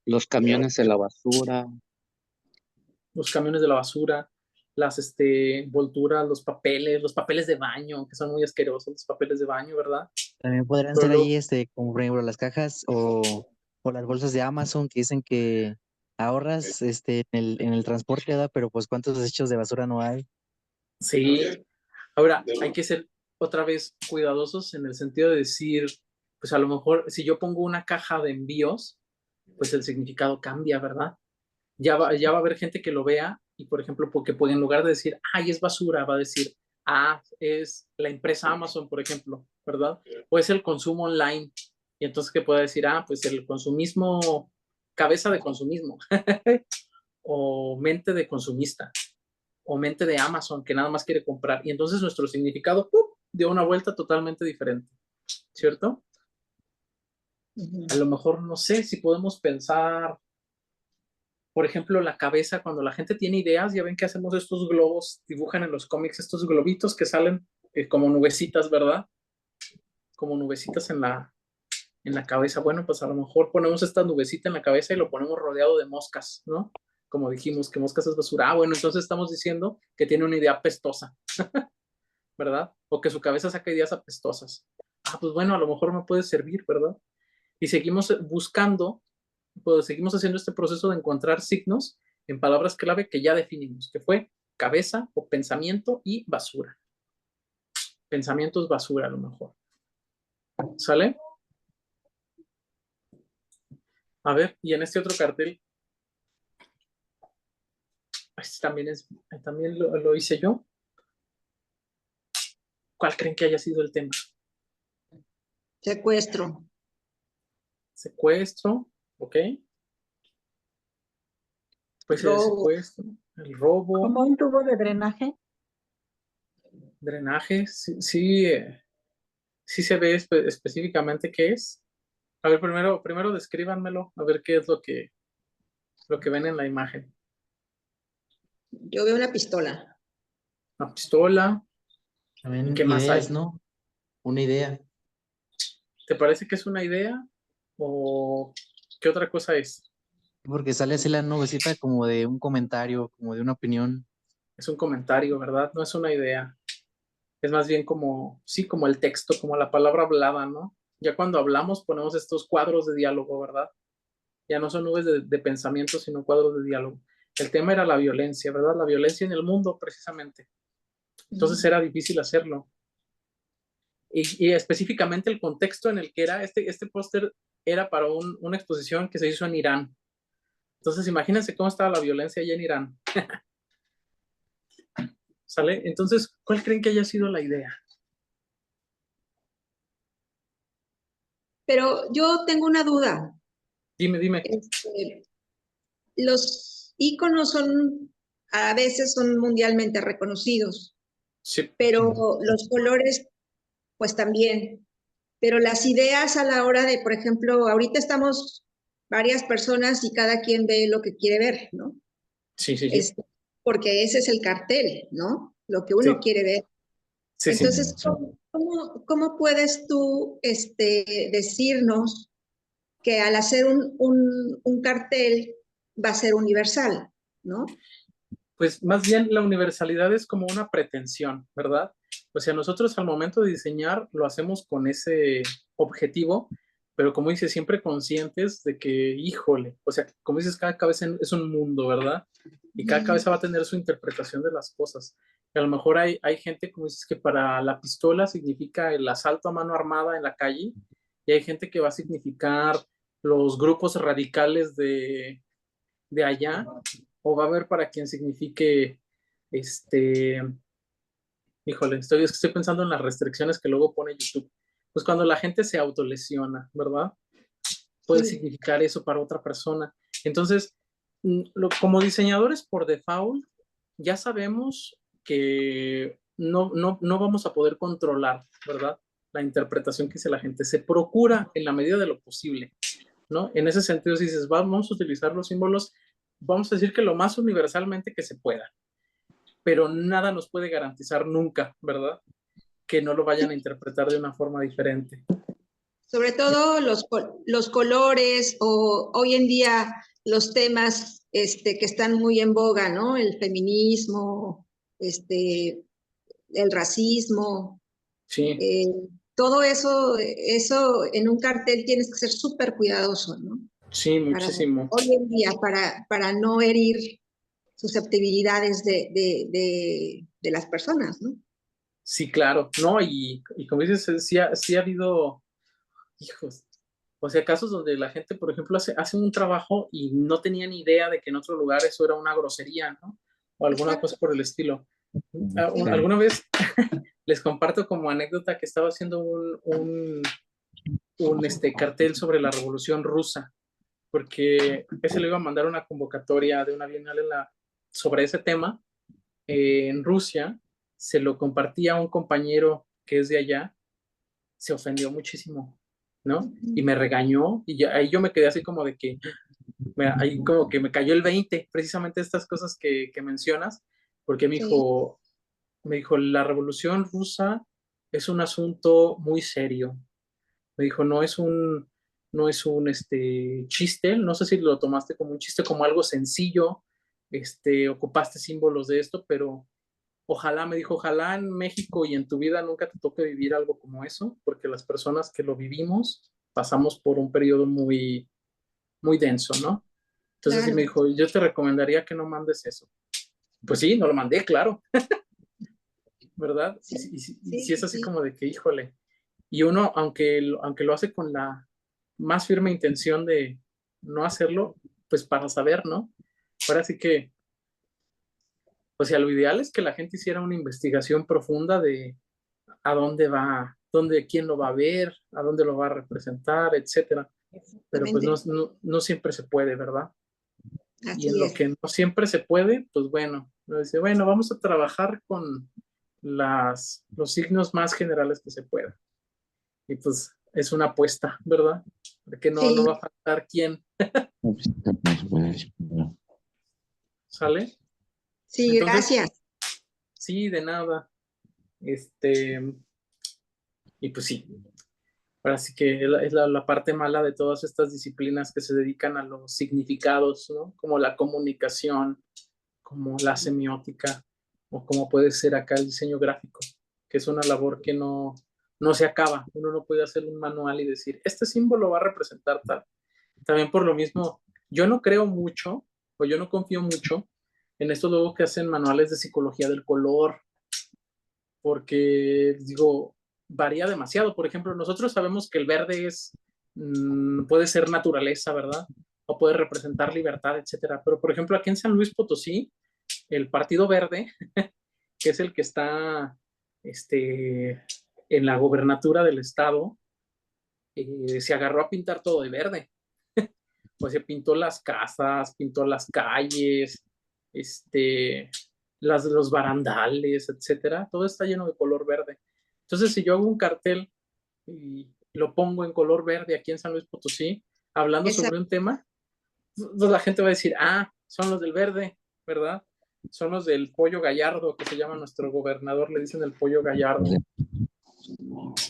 Los camiones de la basura, Los camiones de la basura, las envolturas, los papeles de baño, que son muy asquerosos, los papeles de baño, ¿verdad? También podrían Pero ser ahí, como por ejemplo, las cajas o las bolsas de Amazon que dicen que ahorras en el transporte, ¿verdad? Pero pues cuántos desechos de basura no hay. sí, ahora hay que ser otra vez cuidadosos en el sentido de decir, pues a lo mejor si yo pongo una caja de envíos, pues el significado cambia, ¿verdad? Ya va a haber gente que lo vea y, por ejemplo, porque puede, en lugar de decir, ay, es basura, va a decir, ah, es la empresa Amazon, por ejemplo, ¿verdad? O es el consumo online. Y entonces que pueda decir, ah, pues el consumismo, cabeza de consumismo, o mente de consumista, o mente de Amazon que nada más quiere comprar. Y entonces nuestro significado dio una vuelta totalmente diferente, ¿cierto? A lo mejor, no sé si podemos pensar, por ejemplo, la cabeza, cuando la gente tiene ideas, ya ven que hacemos estos globos, dibujan en los cómics estos globitos que salen como nubecitas, ¿verdad? Como nubecitas en la cabeza. Bueno, pues a lo mejor ponemos esta nubecita en la cabeza y lo ponemos rodeado de moscas, ¿no? Como dijimos, que moscas es basura. Ah, bueno, entonces estamos diciendo que tiene una idea apestosa, ¿verdad? O que su cabeza saca ideas apestosas. Ah, pues bueno, a lo mejor me puede servir, ¿verdad? Y seguimos buscando, pues seguimos haciendo este proceso de encontrar signos en palabras clave que ya definimos, que fue cabeza o pensamiento y basura. Pensamiento es basura a lo mejor. ¿Sale? A ver, y en este otro cartel, este también lo hice yo. ¿Cuál creen que haya sido el tema? Secuestro. Secuestro, ¿ok? Pues el Robo. secuestro, el robo, ¿Como un tubo de drenaje? drenaje, sí se ve específicamente qué es. A ver, primero descríbanmelo, a ver qué es lo que ven en la imagen. Yo veo una pistola. Una pistola, También ¿qué más ideas, hay? ¿no? Una idea. ¿Te parece que es una idea? ¿O qué otra cosa es? Porque sale así la nubecita como de un comentario, como de una opinión. Es un comentario, ¿verdad? No es una idea. Es más bien como, sí, como el texto, como la palabra hablada, ¿no? Ya cuando hablamos ponemos estos cuadros de diálogo, ¿verdad? Ya no son nubes de pensamiento, sino cuadros de diálogo. El tema era la violencia, ¿verdad? La violencia en el mundo, precisamente. Entonces era difícil hacerlo. Y específicamente el contexto en el que era, este póster era para una exposición que se hizo en Irán. Entonces imagínense cómo estaba la violencia allá en Irán. ¿Sale? Entonces, ¿cuál creen que haya sido la idea? Pero yo tengo una duda. Dime. Los íconos a veces son mundialmente reconocidos, Sí. pero los colores, pues también. Pero las ideas a la hora de, por ejemplo, ahorita estamos varias personas y cada quien ve lo que quiere ver, ¿no? Sí. Porque ese es el cartel, ¿no? Lo que uno quiere ver. Sí. Entonces, ¿cómo puedes tú decirnos que al hacer un cartel va a ser universal, ¿no? Pues más bien la universalidad es como una pretensión, ¿verdad? O sea, nosotros al momento de diseñar lo hacemos con ese objetivo, pero como dices, siempre conscientes de que, híjole, o sea, como dices, cada cabeza es un mundo, ¿verdad? Y cada cabeza va a tener su interpretación de las cosas. Y a lo mejor hay gente, como dices, que para la pistola significa el asalto a mano armada en la calle, y hay gente que va a significar los grupos radicales de allá, o va a haber para quien signifique, híjole, estoy pensando en las restricciones que luego pone YouTube. Pues cuando la gente se autolesiona, ¿verdad? Puede significar eso para otra persona. Entonces, como diseñadores por default, ya sabemos que no vamos a poder controlar, ¿verdad? La interpretación que hace la gente. Se procura en la medida de lo posible, ¿no? En ese sentido, si dices, vamos a utilizar los símbolos, vamos a decir que lo más universalmente que se pueda, pero nada nos puede garantizar nunca, ¿verdad? Que no lo vayan a interpretar de una forma diferente. Sobre todo los colores o hoy en día los temas que están muy en boga, ¿no? El feminismo, el racismo. Sí. Todo eso en un cartel tienes que ser súper cuidadoso, ¿no? Sí, muchísimo. Hoy en día, para no herir susceptibilidades de las personas, ¿no? Sí, claro, ¿no? Y como dices, sí ha habido, hijos, o sea, casos donde la gente, por ejemplo, hace un trabajo y no tenía ni idea de que en otro lugar eso era una grosería, ¿no? O alguna cosa por el estilo. Alguna vez les comparto como anécdota que estaba haciendo un cartel sobre la Revolución Rusa, porque ese le iba a mandar una convocatoria de una bienal sobre ese tema en Rusia. Se lo compartí a un compañero que es de allá, se ofendió muchísimo, ¿no? Y me regañó y ahí yo me quedé así como de que, ahí como que me cayó el 20, precisamente estas cosas que mencionas, porque me dijo, la Revolución Rusa es un asunto muy serio. Me dijo, no es un chiste, no sé si lo tomaste como un chiste, como algo sencillo, ocupaste símbolos de esto, pero ojalá, me dijo, ojalá en México y en tu vida nunca te toque vivir algo como eso, porque las personas que lo vivimos pasamos por un periodo muy, muy denso, ¿no? Entonces sí me dijo, yo te recomendaría que no mandes eso. Pues sí, no lo mandé, claro. ¿Verdad? Sí, Y sí, si es así sí. como de que, híjole. Y uno, aunque lo hace con la más firme intención de no hacerlo, pues para saber, ¿no? Ahora sí que, o sea, lo ideal es que la gente hiciera una investigación profunda de a dónde va, quién lo va a ver, a dónde lo va a representar, etcétera. Pero pues Exactamente. no siempre se puede, ¿verdad? Y en Así lo es. que no siempre se puede, pues bueno, uno dice, bueno, vamos a trabajar con los signos más generales que se puedan. Y pues es una apuesta, ¿verdad? Porque no Sí, va a faltar quién sale. sí, Entonces, gracias. sí, de nada. Y pues sí, ahora sí que es la parte mala de todas estas disciplinas que se dedican a los significados, ¿no? Como la comunicación, como la semiótica, o como puede ser acá el diseño gráfico, que es una labor que no se acaba. Uno no puede hacer un manual y decir, este símbolo va a representar tal. También por lo mismo, yo no creo mucho, o yo no confío mucho en estos luego que hacen manuales de psicología del color, porque digo, varía demasiado. Por ejemplo, nosotros sabemos que el verde puede ser naturaleza, ¿verdad? O puede representar libertad, etcétera. Pero, por ejemplo, aquí en San Luis Potosí, el Partido Verde, que es el que está en la gobernatura del estado, se agarró a pintar todo de verde. Pues se pintó las casas, pintó las calles, los barandales, etcétera. Todo está lleno de color verde. Entonces, si yo hago un cartel y lo pongo en color verde aquí en San Luis Potosí, hablando sobre un tema, pues la gente va a decir, son los del verde, ¿verdad? Son los del pollo gallardo, que se llama nuestro gobernador, le dicen el pollo gallardo.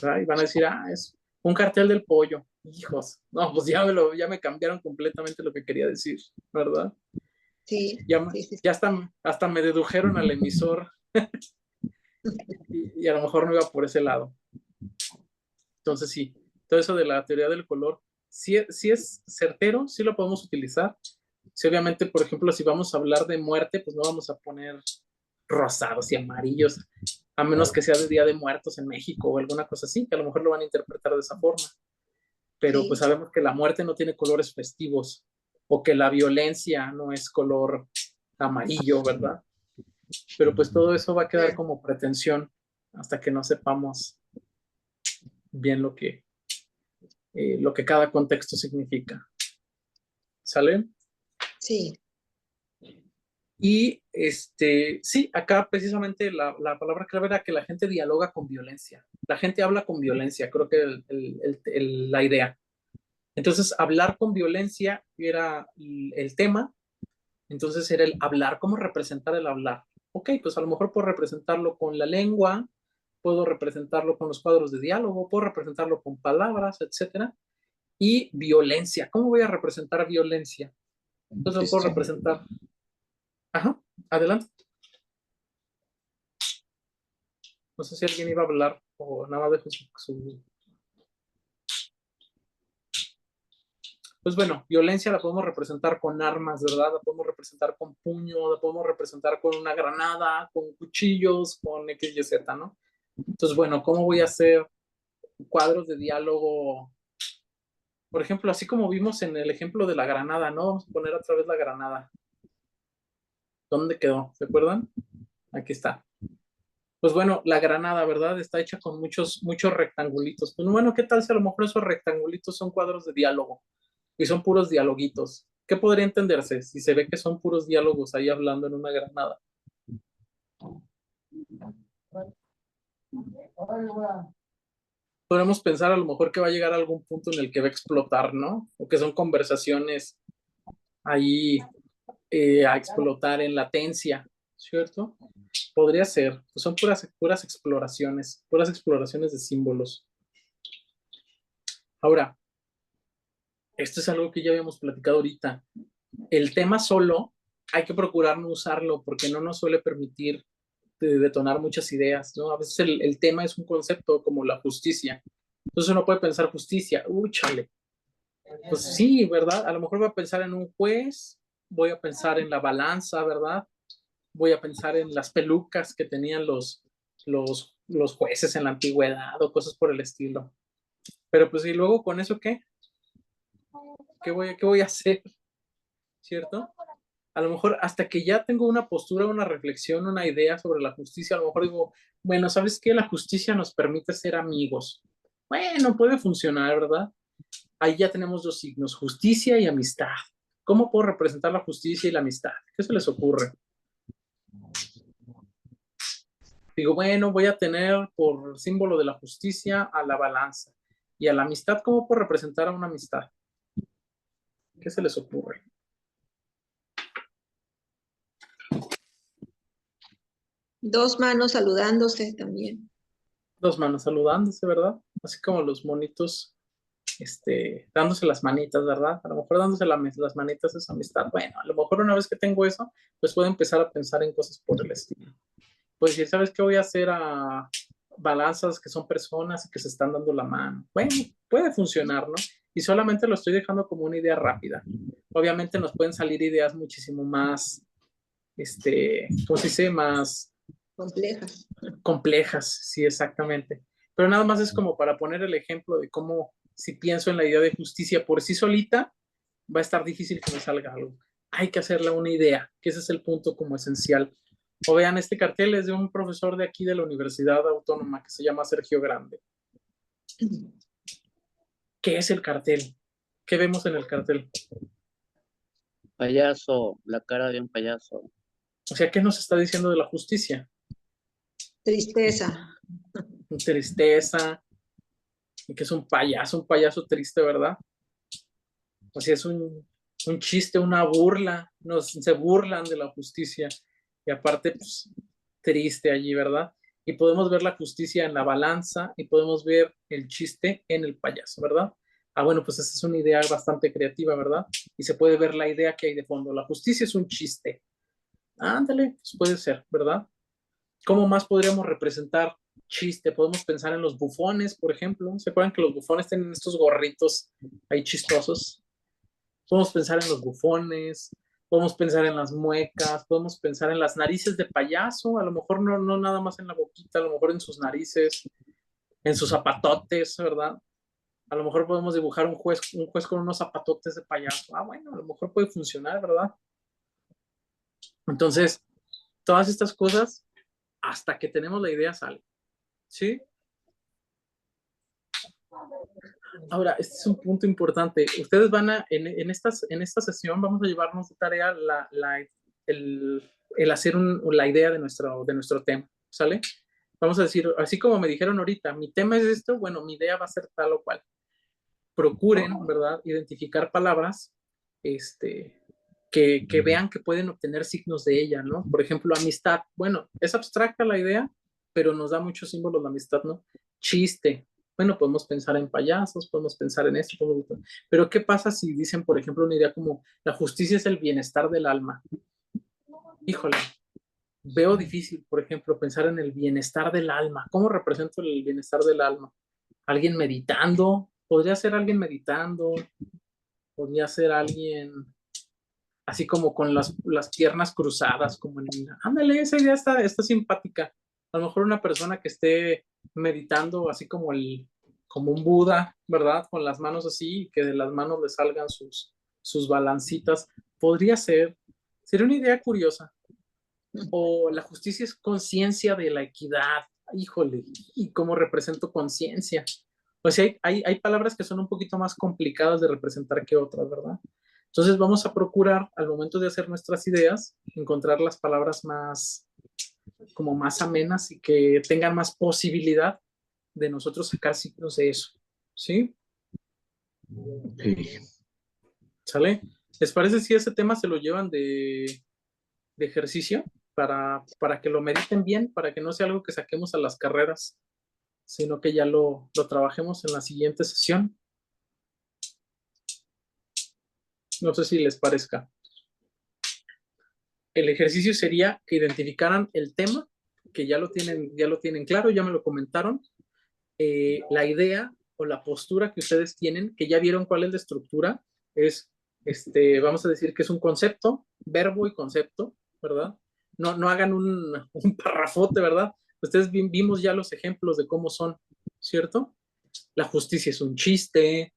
¿Verdad? Y van a decir, es un cartel del pollo. Hijos, no, pues ya me cambiaron completamente lo que quería decir, ¿verdad? Sí, Ya, sí. ya hasta me dedujeron al emisor y a lo mejor no iba por ese lado. Entonces sí, todo eso de la teoría del color, sí es certero, sí lo podemos utilizar. Sí, obviamente, por ejemplo, si vamos a hablar de muerte, pues no vamos a poner rosados y amarillos, a menos que sea de Día de Muertos en México o alguna cosa así, que a lo mejor lo van a interpretar de esa forma. Pero pues sabemos que la muerte no tiene colores festivos o que la violencia no es color amarillo, ¿verdad? Pero pues todo eso va a quedar como pretensión hasta que no sepamos bien lo que cada contexto significa. ¿Sale? Sí. Y sí, acá precisamente la palabra clave era que la gente dialoga con violencia. La gente habla con violencia, creo que la idea. Entonces, hablar con violencia era el tema. Entonces era el hablar, ¿cómo representar el hablar? Ok, pues a lo mejor puedo representarlo con la lengua, puedo representarlo con los cuadros de diálogo, puedo representarlo con palabras, etcétera. Y violencia, ¿cómo voy a representar violencia? Entonces lo puedo representar. Ajá, adelante. No sé si alguien iba a hablar o nada más dejo su... Pues bueno, violencia la podemos representar con armas, ¿verdad? La podemos representar con puño, la podemos representar con una granada, con cuchillos, con X, Y, Z, ¿no? Entonces, bueno, ¿cómo voy a hacer cuadros de diálogo? Por ejemplo, así como vimos en el ejemplo de la granada, ¿no? Vamos a poner otra vez la granada. ¿Dónde quedó? ¿Se acuerdan? Aquí está. Pues bueno, la granada, ¿verdad? Está hecha con muchos rectangulitos. Pues bueno, ¿qué tal si a lo mejor esos rectangulitos son cuadros de diálogo? Y son puros dialoguitos. ¿Qué podría entenderse si se ve que son puros diálogos ahí hablando en una granada? Podemos pensar a lo mejor que va a llegar a algún punto en el que va a explotar, ¿no? O que son conversaciones ahí a explotar en latencia, ¿cierto? Podría ser, pues son puras exploraciones de símbolos. Ahora, esto es algo que ya habíamos platicado ahorita. El tema solo hay que procurar no usarlo porque no nos suele permitir detonar muchas ideas, ¿no? A veces el tema es un concepto como la justicia. Entonces uno puede pensar justicia, chale. Pues sí, ¿verdad? A lo mejor voy a pensar en un juez, voy a pensar en la balanza, ¿verdad? voy a pensar en las pelucas que tenían los jueces en la antigüedad o cosas por el estilo. Pero pues, ¿y luego con eso qué? ¿Qué voy a hacer? ¿Cierto? A lo mejor hasta que ya tengo una postura, una reflexión, una idea sobre la justicia, a lo mejor digo, bueno, ¿sabes qué? La justicia nos permite ser amigos. Bueno, puede funcionar, ¿verdad? Ahí ya tenemos dos signos, justicia y amistad. ¿Cómo puedo representar la justicia y la amistad? ¿Qué se les ocurre? Digo, bueno, voy a tener por símbolo de la justicia a la balanza. Y a la amistad, ¿cómo puedo representar a una amistad? ¿Qué se les ocurre? Dos manos saludándose también. Dos manos saludándose, ¿verdad? Así como los monitos, dándose las manitas, ¿verdad? A lo mejor dándose las manitas es amistad. Bueno, a lo mejor una vez que tengo eso, pues puedo empezar a pensar en cosas por el estilo. Pues si sabes qué voy a hacer a balanzas que son personas y que se están dando la mano. Bueno, puede funcionar, ¿no? Y solamente lo estoy dejando como una idea rápida. Obviamente nos pueden salir ideas muchísimo más, ¿cómo se dice? Más Complejas. complejas, sí, exactamente. Pero nada más es como para poner el ejemplo de cómo si pienso en la idea de justicia por sí solita, va a estar difícil que me salga algo. Hay que hacerle una idea, que ese es el punto como esencial. O vean, este cartel es de un profesor de aquí de la Universidad Autónoma que se llama Sergio Grande. ¿Qué es el cartel? ¿Qué vemos en el cartel? Payaso, la cara de un payaso. O sea, ¿qué nos está diciendo de la justicia? Tristeza. Tristeza, y que es un payaso triste, ¿verdad? O sea, es un chiste, una burla, se burlan de la justicia y aparte, pues, triste allí, ¿verdad? Y podemos ver la justicia en la balanza y podemos ver el chiste en el payaso, ¿verdad? Ah, bueno, pues esa es una idea bastante creativa, ¿verdad? Y se puede ver la idea que hay de fondo. La justicia es un chiste. Ándale, pues puede ser, ¿verdad? ¿Cómo más podríamos representar chiste? Podemos pensar en los bufones, por ejemplo. ¿Se acuerdan que los bufones tienen estos gorritos ahí chistosos? Podemos pensar en los bufones, podemos pensar en las muecas, podemos pensar en las narices de payaso, a lo mejor no nada más en la boquita, a lo mejor en sus narices, en sus zapatotes, ¿verdad? A lo mejor podemos dibujar un juez con unos zapatotes de payaso. Ah, bueno, a lo mejor puede funcionar, ¿verdad? Entonces, todas estas cosas, hasta que tenemos la idea, sale. ¿Sí? Ahora, este es un punto importante. Ustedes van a, en esta sesión, vamos a llevarnos de tarea el hacer la idea de nuestro tema, ¿sale? Vamos a decir, así como me dijeron ahorita, mi tema es esto, bueno, mi idea va a ser tal o cual. Procuren, ¿verdad? Identificar palabras, que vean que pueden obtener signos de ella, ¿no? Por ejemplo, amistad. Bueno, es abstracta la idea, pero nos da muchos símbolos la amistad, ¿no? Chiste. Bueno, podemos pensar en payasos, podemos pensar en esto, pero ¿qué pasa si dicen, por ejemplo, una idea como la justicia es el bienestar del alma? Híjole, veo difícil, por ejemplo, pensar en el bienestar del alma. ¿Cómo represento el bienestar del alma? ¿Alguien meditando? Podría ser alguien meditando, podría ser alguien así como con las piernas cruzadas, como en, ándale, esa idea está simpática. A lo mejor una persona que esté meditando así como un Buda, ¿verdad? Con las manos así, y que de las manos le salgan sus balancitas. Podría ser, sería una idea curiosa. O la justicia es conciencia de la equidad. Híjole, ¿y cómo represento conciencia? O sea, hay palabras que son un poquito más complicadas de representar que otras, ¿verdad? Entonces vamos a procurar, al momento de hacer nuestras ideas, encontrar las palabras como más amenas y que tengan más posibilidad de nosotros sacar signos de eso. ¿Sí? Sí. ¿Sale? ¿Les parece si ese tema se lo llevan de ejercicio para que lo mediten bien, para que no sea algo que saquemos a las carreras, sino que ya lo trabajemos en la siguiente sesión? No sé si les parezca. El ejercicio sería que identificaran el tema, que ya lo tienen claro, ya me lo comentaron, la idea o la postura que ustedes tienen, que ya vieron cuál es la estructura, es, vamos a decir que es un concepto, verbo y concepto, ¿verdad? no hagan un parrafote, ¿verdad? Ustedes vimos ya los ejemplos de cómo son, ¿cierto? La justicia es un chiste,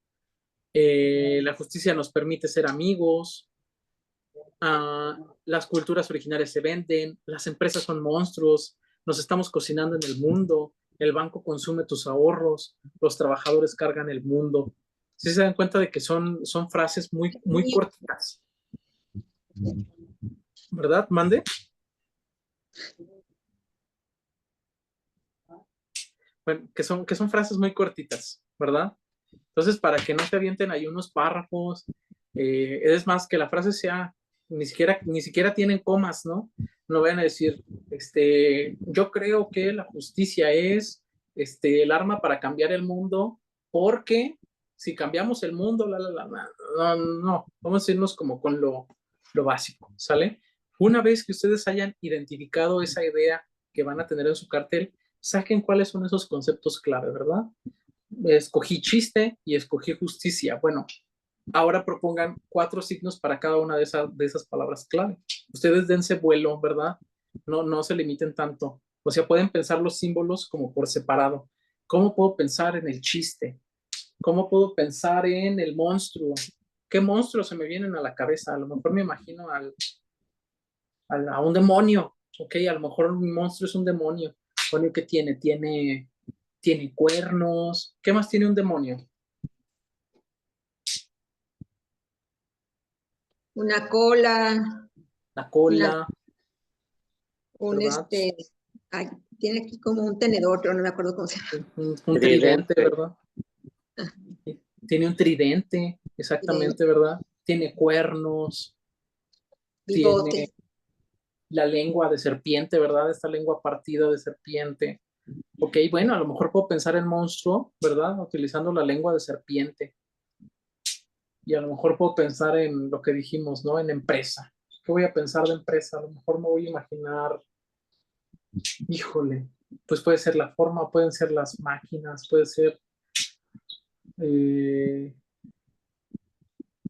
la justicia nos permite ser amigos, las culturas originarias se venden, las empresas son monstruos, nos estamos cocinando en el mundo, el banco consume tus ahorros, los trabajadores cargan el mundo. ¿Sí se dan cuenta de que son frases muy cortitas? ¿Verdad? ¿Mande? Bueno, que son frases muy cortitas, ¿verdad? Entonces, para que no te avienten ahí unos párrafos, es más, que la frase sea, ni siquiera tienen comas, ¿no? No vayan a decir, yo creo que la justicia es el arma para cambiar el mundo, porque si cambiamos el mundo, no, vamos a irnos como con lo básico, ¿sale? Una vez que ustedes hayan identificado esa idea que van a tener en su cartel, saquen cuáles son esos conceptos clave, ¿verdad? Escogí chiste y escogí justicia. Bueno, ahora propongan 4 signos para cada una de esas palabras clave. Ustedes dense vuelo, ¿verdad? No se limiten tanto. O sea, pueden pensar los símbolos como por separado. ¿Cómo puedo pensar en el chiste? ¿Cómo puedo pensar en el monstruo? ¿Qué monstruos se me vienen a la cabeza? A lo mejor me imagino a un demonio. Ok, a lo mejor un monstruo es un demonio. Bueno, ¿qué tiene? Tiene cuernos. ¿Qué más tiene un demonio? Una cola, La cola, ¿verdad? Tiene aquí como un tenedor, pero no me acuerdo cómo se llama. Un tridente, ¿verdad? Tiene un tridente, exactamente, ¿verdad? Tiene cuernos, Bigote. tiene la lengua de serpiente, ¿verdad? Esta lengua partida de serpiente. Ok, bueno, a lo mejor puedo pensar en monstruo, ¿verdad? Utilizando la lengua de serpiente. Y a lo mejor puedo pensar en lo que dijimos, ¿no? En empresa. ¿Qué voy a pensar de empresa? A lo mejor me voy a imaginar, híjole, pues puede ser la forma, pueden ser las máquinas, puede ser,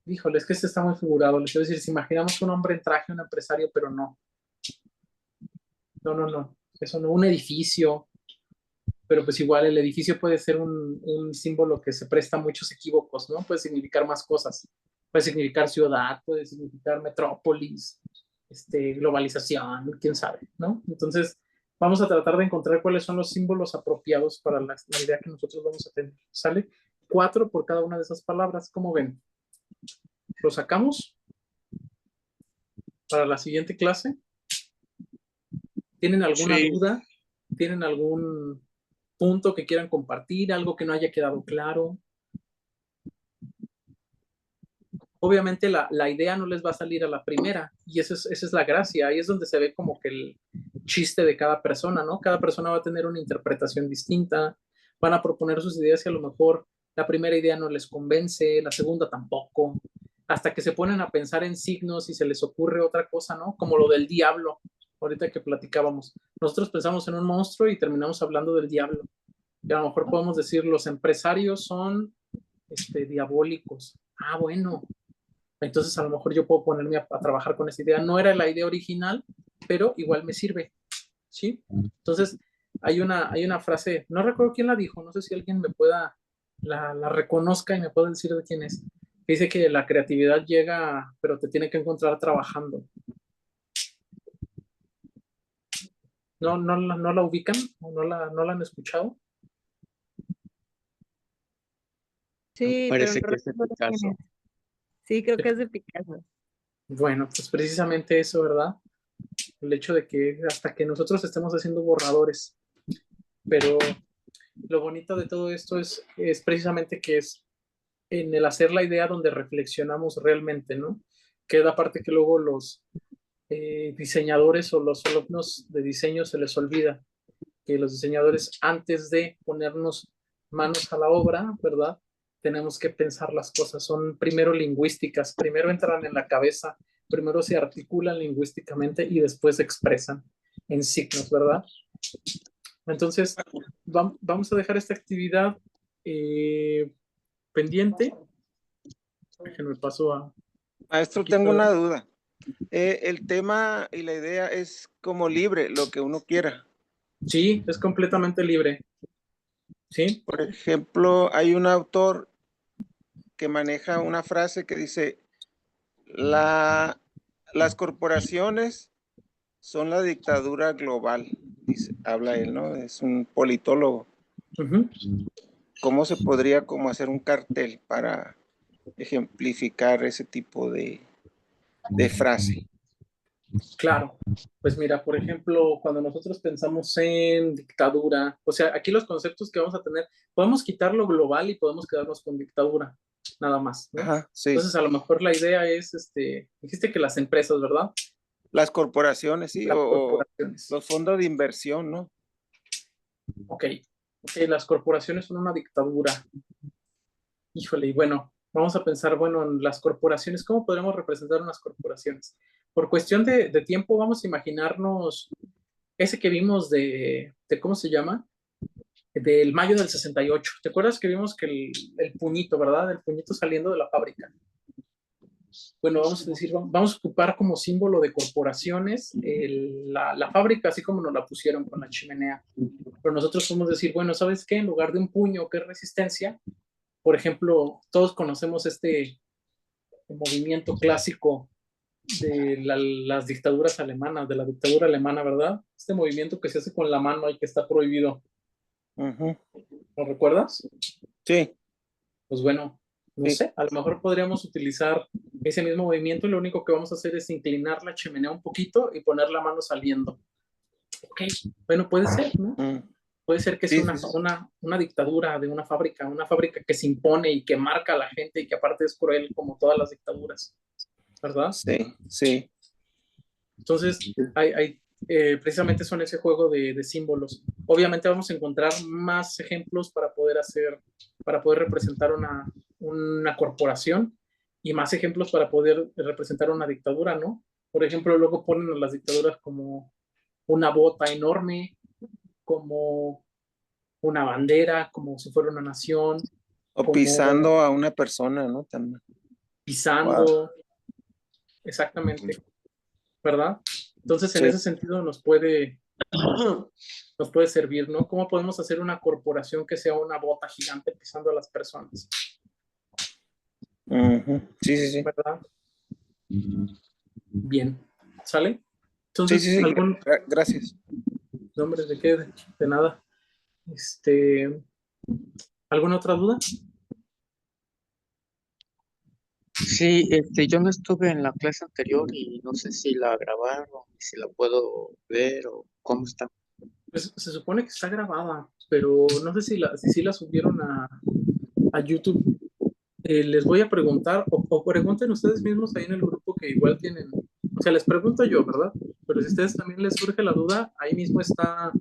híjole, es que este está muy figurado. Les quiero decir, si imaginamos un hombre en traje, un empresario, pero no. No. Eso no, un edificio, pero pues igual el edificio puede ser un símbolo que se presta a muchos equívocos, ¿no? Puede significar más cosas. Puede significar ciudad, puede significar metrópolis, globalización, quién sabe, ¿no? Entonces, vamos a tratar de encontrar cuáles son los símbolos apropiados para la idea que nosotros vamos a tener. ¿Sale? 4 por cada una de esas palabras. ¿Cómo ven? ¿Lo sacamos para la siguiente clase? ¿Tienen alguna duda? ¿Tienen algún punto que quieran compartir? ¿Algo que no haya quedado claro? Obviamente la idea no les va a salir a la primera, y esa es la gracia. Ahí es donde se ve como que el chiste de cada persona, ¿no? Cada persona va a tener una interpretación distinta, van a proponer sus ideas y a lo mejor la primera idea no les convence, la segunda tampoco, hasta que se ponen a pensar en signos y se les ocurre otra cosa, ¿no? Como lo del diablo, ahorita que platicábamos. Nosotros pensamos en un monstruo y terminamos hablando del diablo. Y a lo mejor podemos decir, los empresarios son diabólicos. Ah, bueno. Entonces a lo mejor yo puedo ponerme a trabajar con esa idea. No era la idea original, pero igual me sirve, ¿sí? Entonces hay una frase, no recuerdo quién la dijo, no sé si alguien me pueda, la reconozca y me puede decir de quién es. Dice que la creatividad llega, pero te tiene que encontrar trabajando. ¿No la ubican? ¿O no la han escuchado? Sí, pero Parece no que es recuerdo quién Picasso. es. Sí, creo que es de Picasso. Bueno, pues precisamente eso, ¿verdad? El hecho de que hasta que nosotros estemos haciendo borradores, pero lo bonito de todo esto es precisamente que es en el hacer la idea donde reflexionamos realmente, ¿no? Que es la parte que luego los diseñadores o los alumnos de diseño se les olvida, que los diseñadores antes de ponernos manos a la obra, ¿verdad? Tenemos que pensar las cosas, son primero lingüísticas, primero entran en la cabeza, primero se articulan lingüísticamente y después se expresan en signos, ¿verdad? Entonces, vamos a dejar esta actividad pendiente. Déjenme paso a... Maestro, tengo una duda. El tema y la idea es como libre, lo que uno quiera. Sí, es completamente libre. Sí, Por ejemplo, hay un autor que maneja una frase que dice, las corporaciones son la dictadura global, dice, habla él, ¿no? Es un politólogo. ujú, ¿Cómo se podría como hacer un cartel para ejemplificar ese tipo de frase? claro. Pues mira, por ejemplo, cuando nosotros pensamos en dictadura, o sea, aquí los conceptos que vamos a tener, podemos quitar lo global y podemos quedarnos con dictadura, nada más, ¿no? Ajá, sí. Entonces, a lo mejor la idea es, dijiste que las empresas, ¿verdad? Las corporaciones, sí, Las o corporaciones. los fondos de inversión, ¿no? Ok, las corporaciones son una dictadura. Híjole, y bueno, vamos a pensar, bueno, en las corporaciones, ¿cómo podremos representar unas corporaciones? Por cuestión de tiempo, vamos a imaginarnos ese que vimos ¿cómo se llama? Del mayo del 68. ¿Te acuerdas que vimos que el puñito, ¿verdad? El puñito saliendo de la fábrica. Bueno, vamos a decir, vamos a ocupar como símbolo de corporaciones la fábrica, así como nos la pusieron con la chimenea. Pero nosotros podemos decir, bueno, ¿sabes qué? En lugar de un puño que es resistencia, por ejemplo, todos conocemos este movimiento clásico de las dictaduras alemanas, de la dictadura alemana, ¿verdad? Este movimiento que se hace con la mano y que está prohibido. Ujú. ¿Lo recuerdas? Sí, Pues bueno, no Sí. sé, a lo mejor podríamos utilizar ese mismo movimiento y lo único que vamos a hacer es inclinar la chimenea un poquito y poner la mano saliendo. Ok, bueno, puede ser, ¿no? Mm. Puede ser que Sí, sea sí, sí. una dictadura de una fábrica que se impone y que marca a la gente y que aparte es cruel como todas las dictaduras, ¿verdad? Sí, sí. Entonces, precisamente son ese juego de símbolos. Obviamente vamos a encontrar más ejemplos para poder representar una corporación y más ejemplos para poder representar una dictadura, ¿no? Por ejemplo, luego ponen a las dictaduras como una bota enorme, como una bandera, como si fuera una nación, O como pisando a una persona, ¿no? También. pisando, Wow. exactamente, ¿verdad? Entonces, en Sí. ese sentido nos puede servir, ¿no? ¿Cómo podemos hacer una corporación que sea una bota gigante pisando a las personas? Ujú. Sí, sí, sí. ¿Verdad? Bien, ¿sale? Sí, Entonces, sí, sí. Gracias. nombre de qué? De nada. ¿Alguna otra duda? Sí, yo no estuve en la clase anterior y no sé si la grabaron, si la puedo ver o cómo está. Pues se supone que está grabada, pero no sé si la subieron a YouTube. Les voy a preguntar, o pregunten ustedes mismos ahí en el grupo que igual tienen, o sea, les pregunto yo, ¿verdad? Pero si a ustedes también les surge la duda, ahí mismo está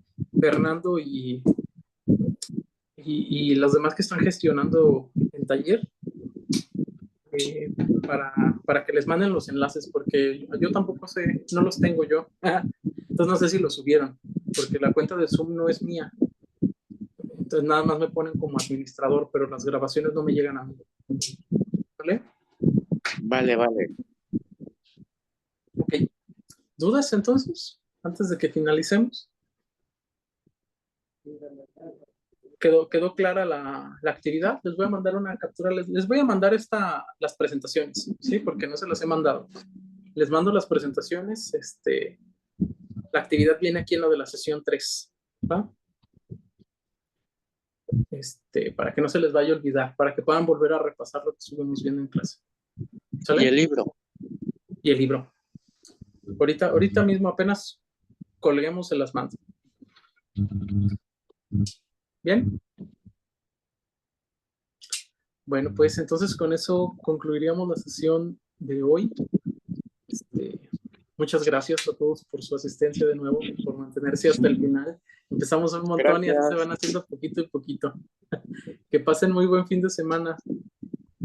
Fernando y los demás que están gestionando el taller, eh, para que les manden los enlaces, porque yo tampoco sé, no los tengo yo. Entonces no sé si los subieron, porque la cuenta de Zoom no es mía. Entonces nada más me ponen como administrador, pero las grabaciones no me llegan a mí. ¿Vale? Vale, vale. Ok. ¿Dudas entonces? Antes de que finalicemos. ¿Quedó clara la actividad? Les voy a mandar una captura, les voy a mandar las presentaciones, ¿sí? Porque no se las he mandado. Les mando las presentaciones, la actividad viene aquí en lo de la sesión 3, ¿va? Para que no se les vaya a olvidar, para que puedan volver a repasar lo que estuvimos viendo en clase. ¿Sale? ¿Y el libro? Y el libro. Ahorita mismo apenas colguemos, se las mando. ¿Bien? Bueno, pues entonces con eso concluiríamos la sesión de hoy. Muchas gracias a todos por su asistencia de nuevo, por mantenerse hasta el final. Empezamos un montón y así se van haciendo poquito y poquito. Que pasen muy buen fin de semana.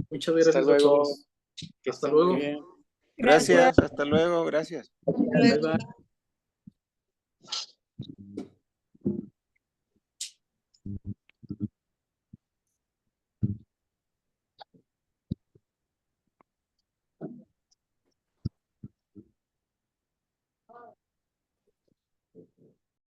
Muchas gracias a todos. Hasta luego. Gracias, hasta luego, gracias. Bye, bye.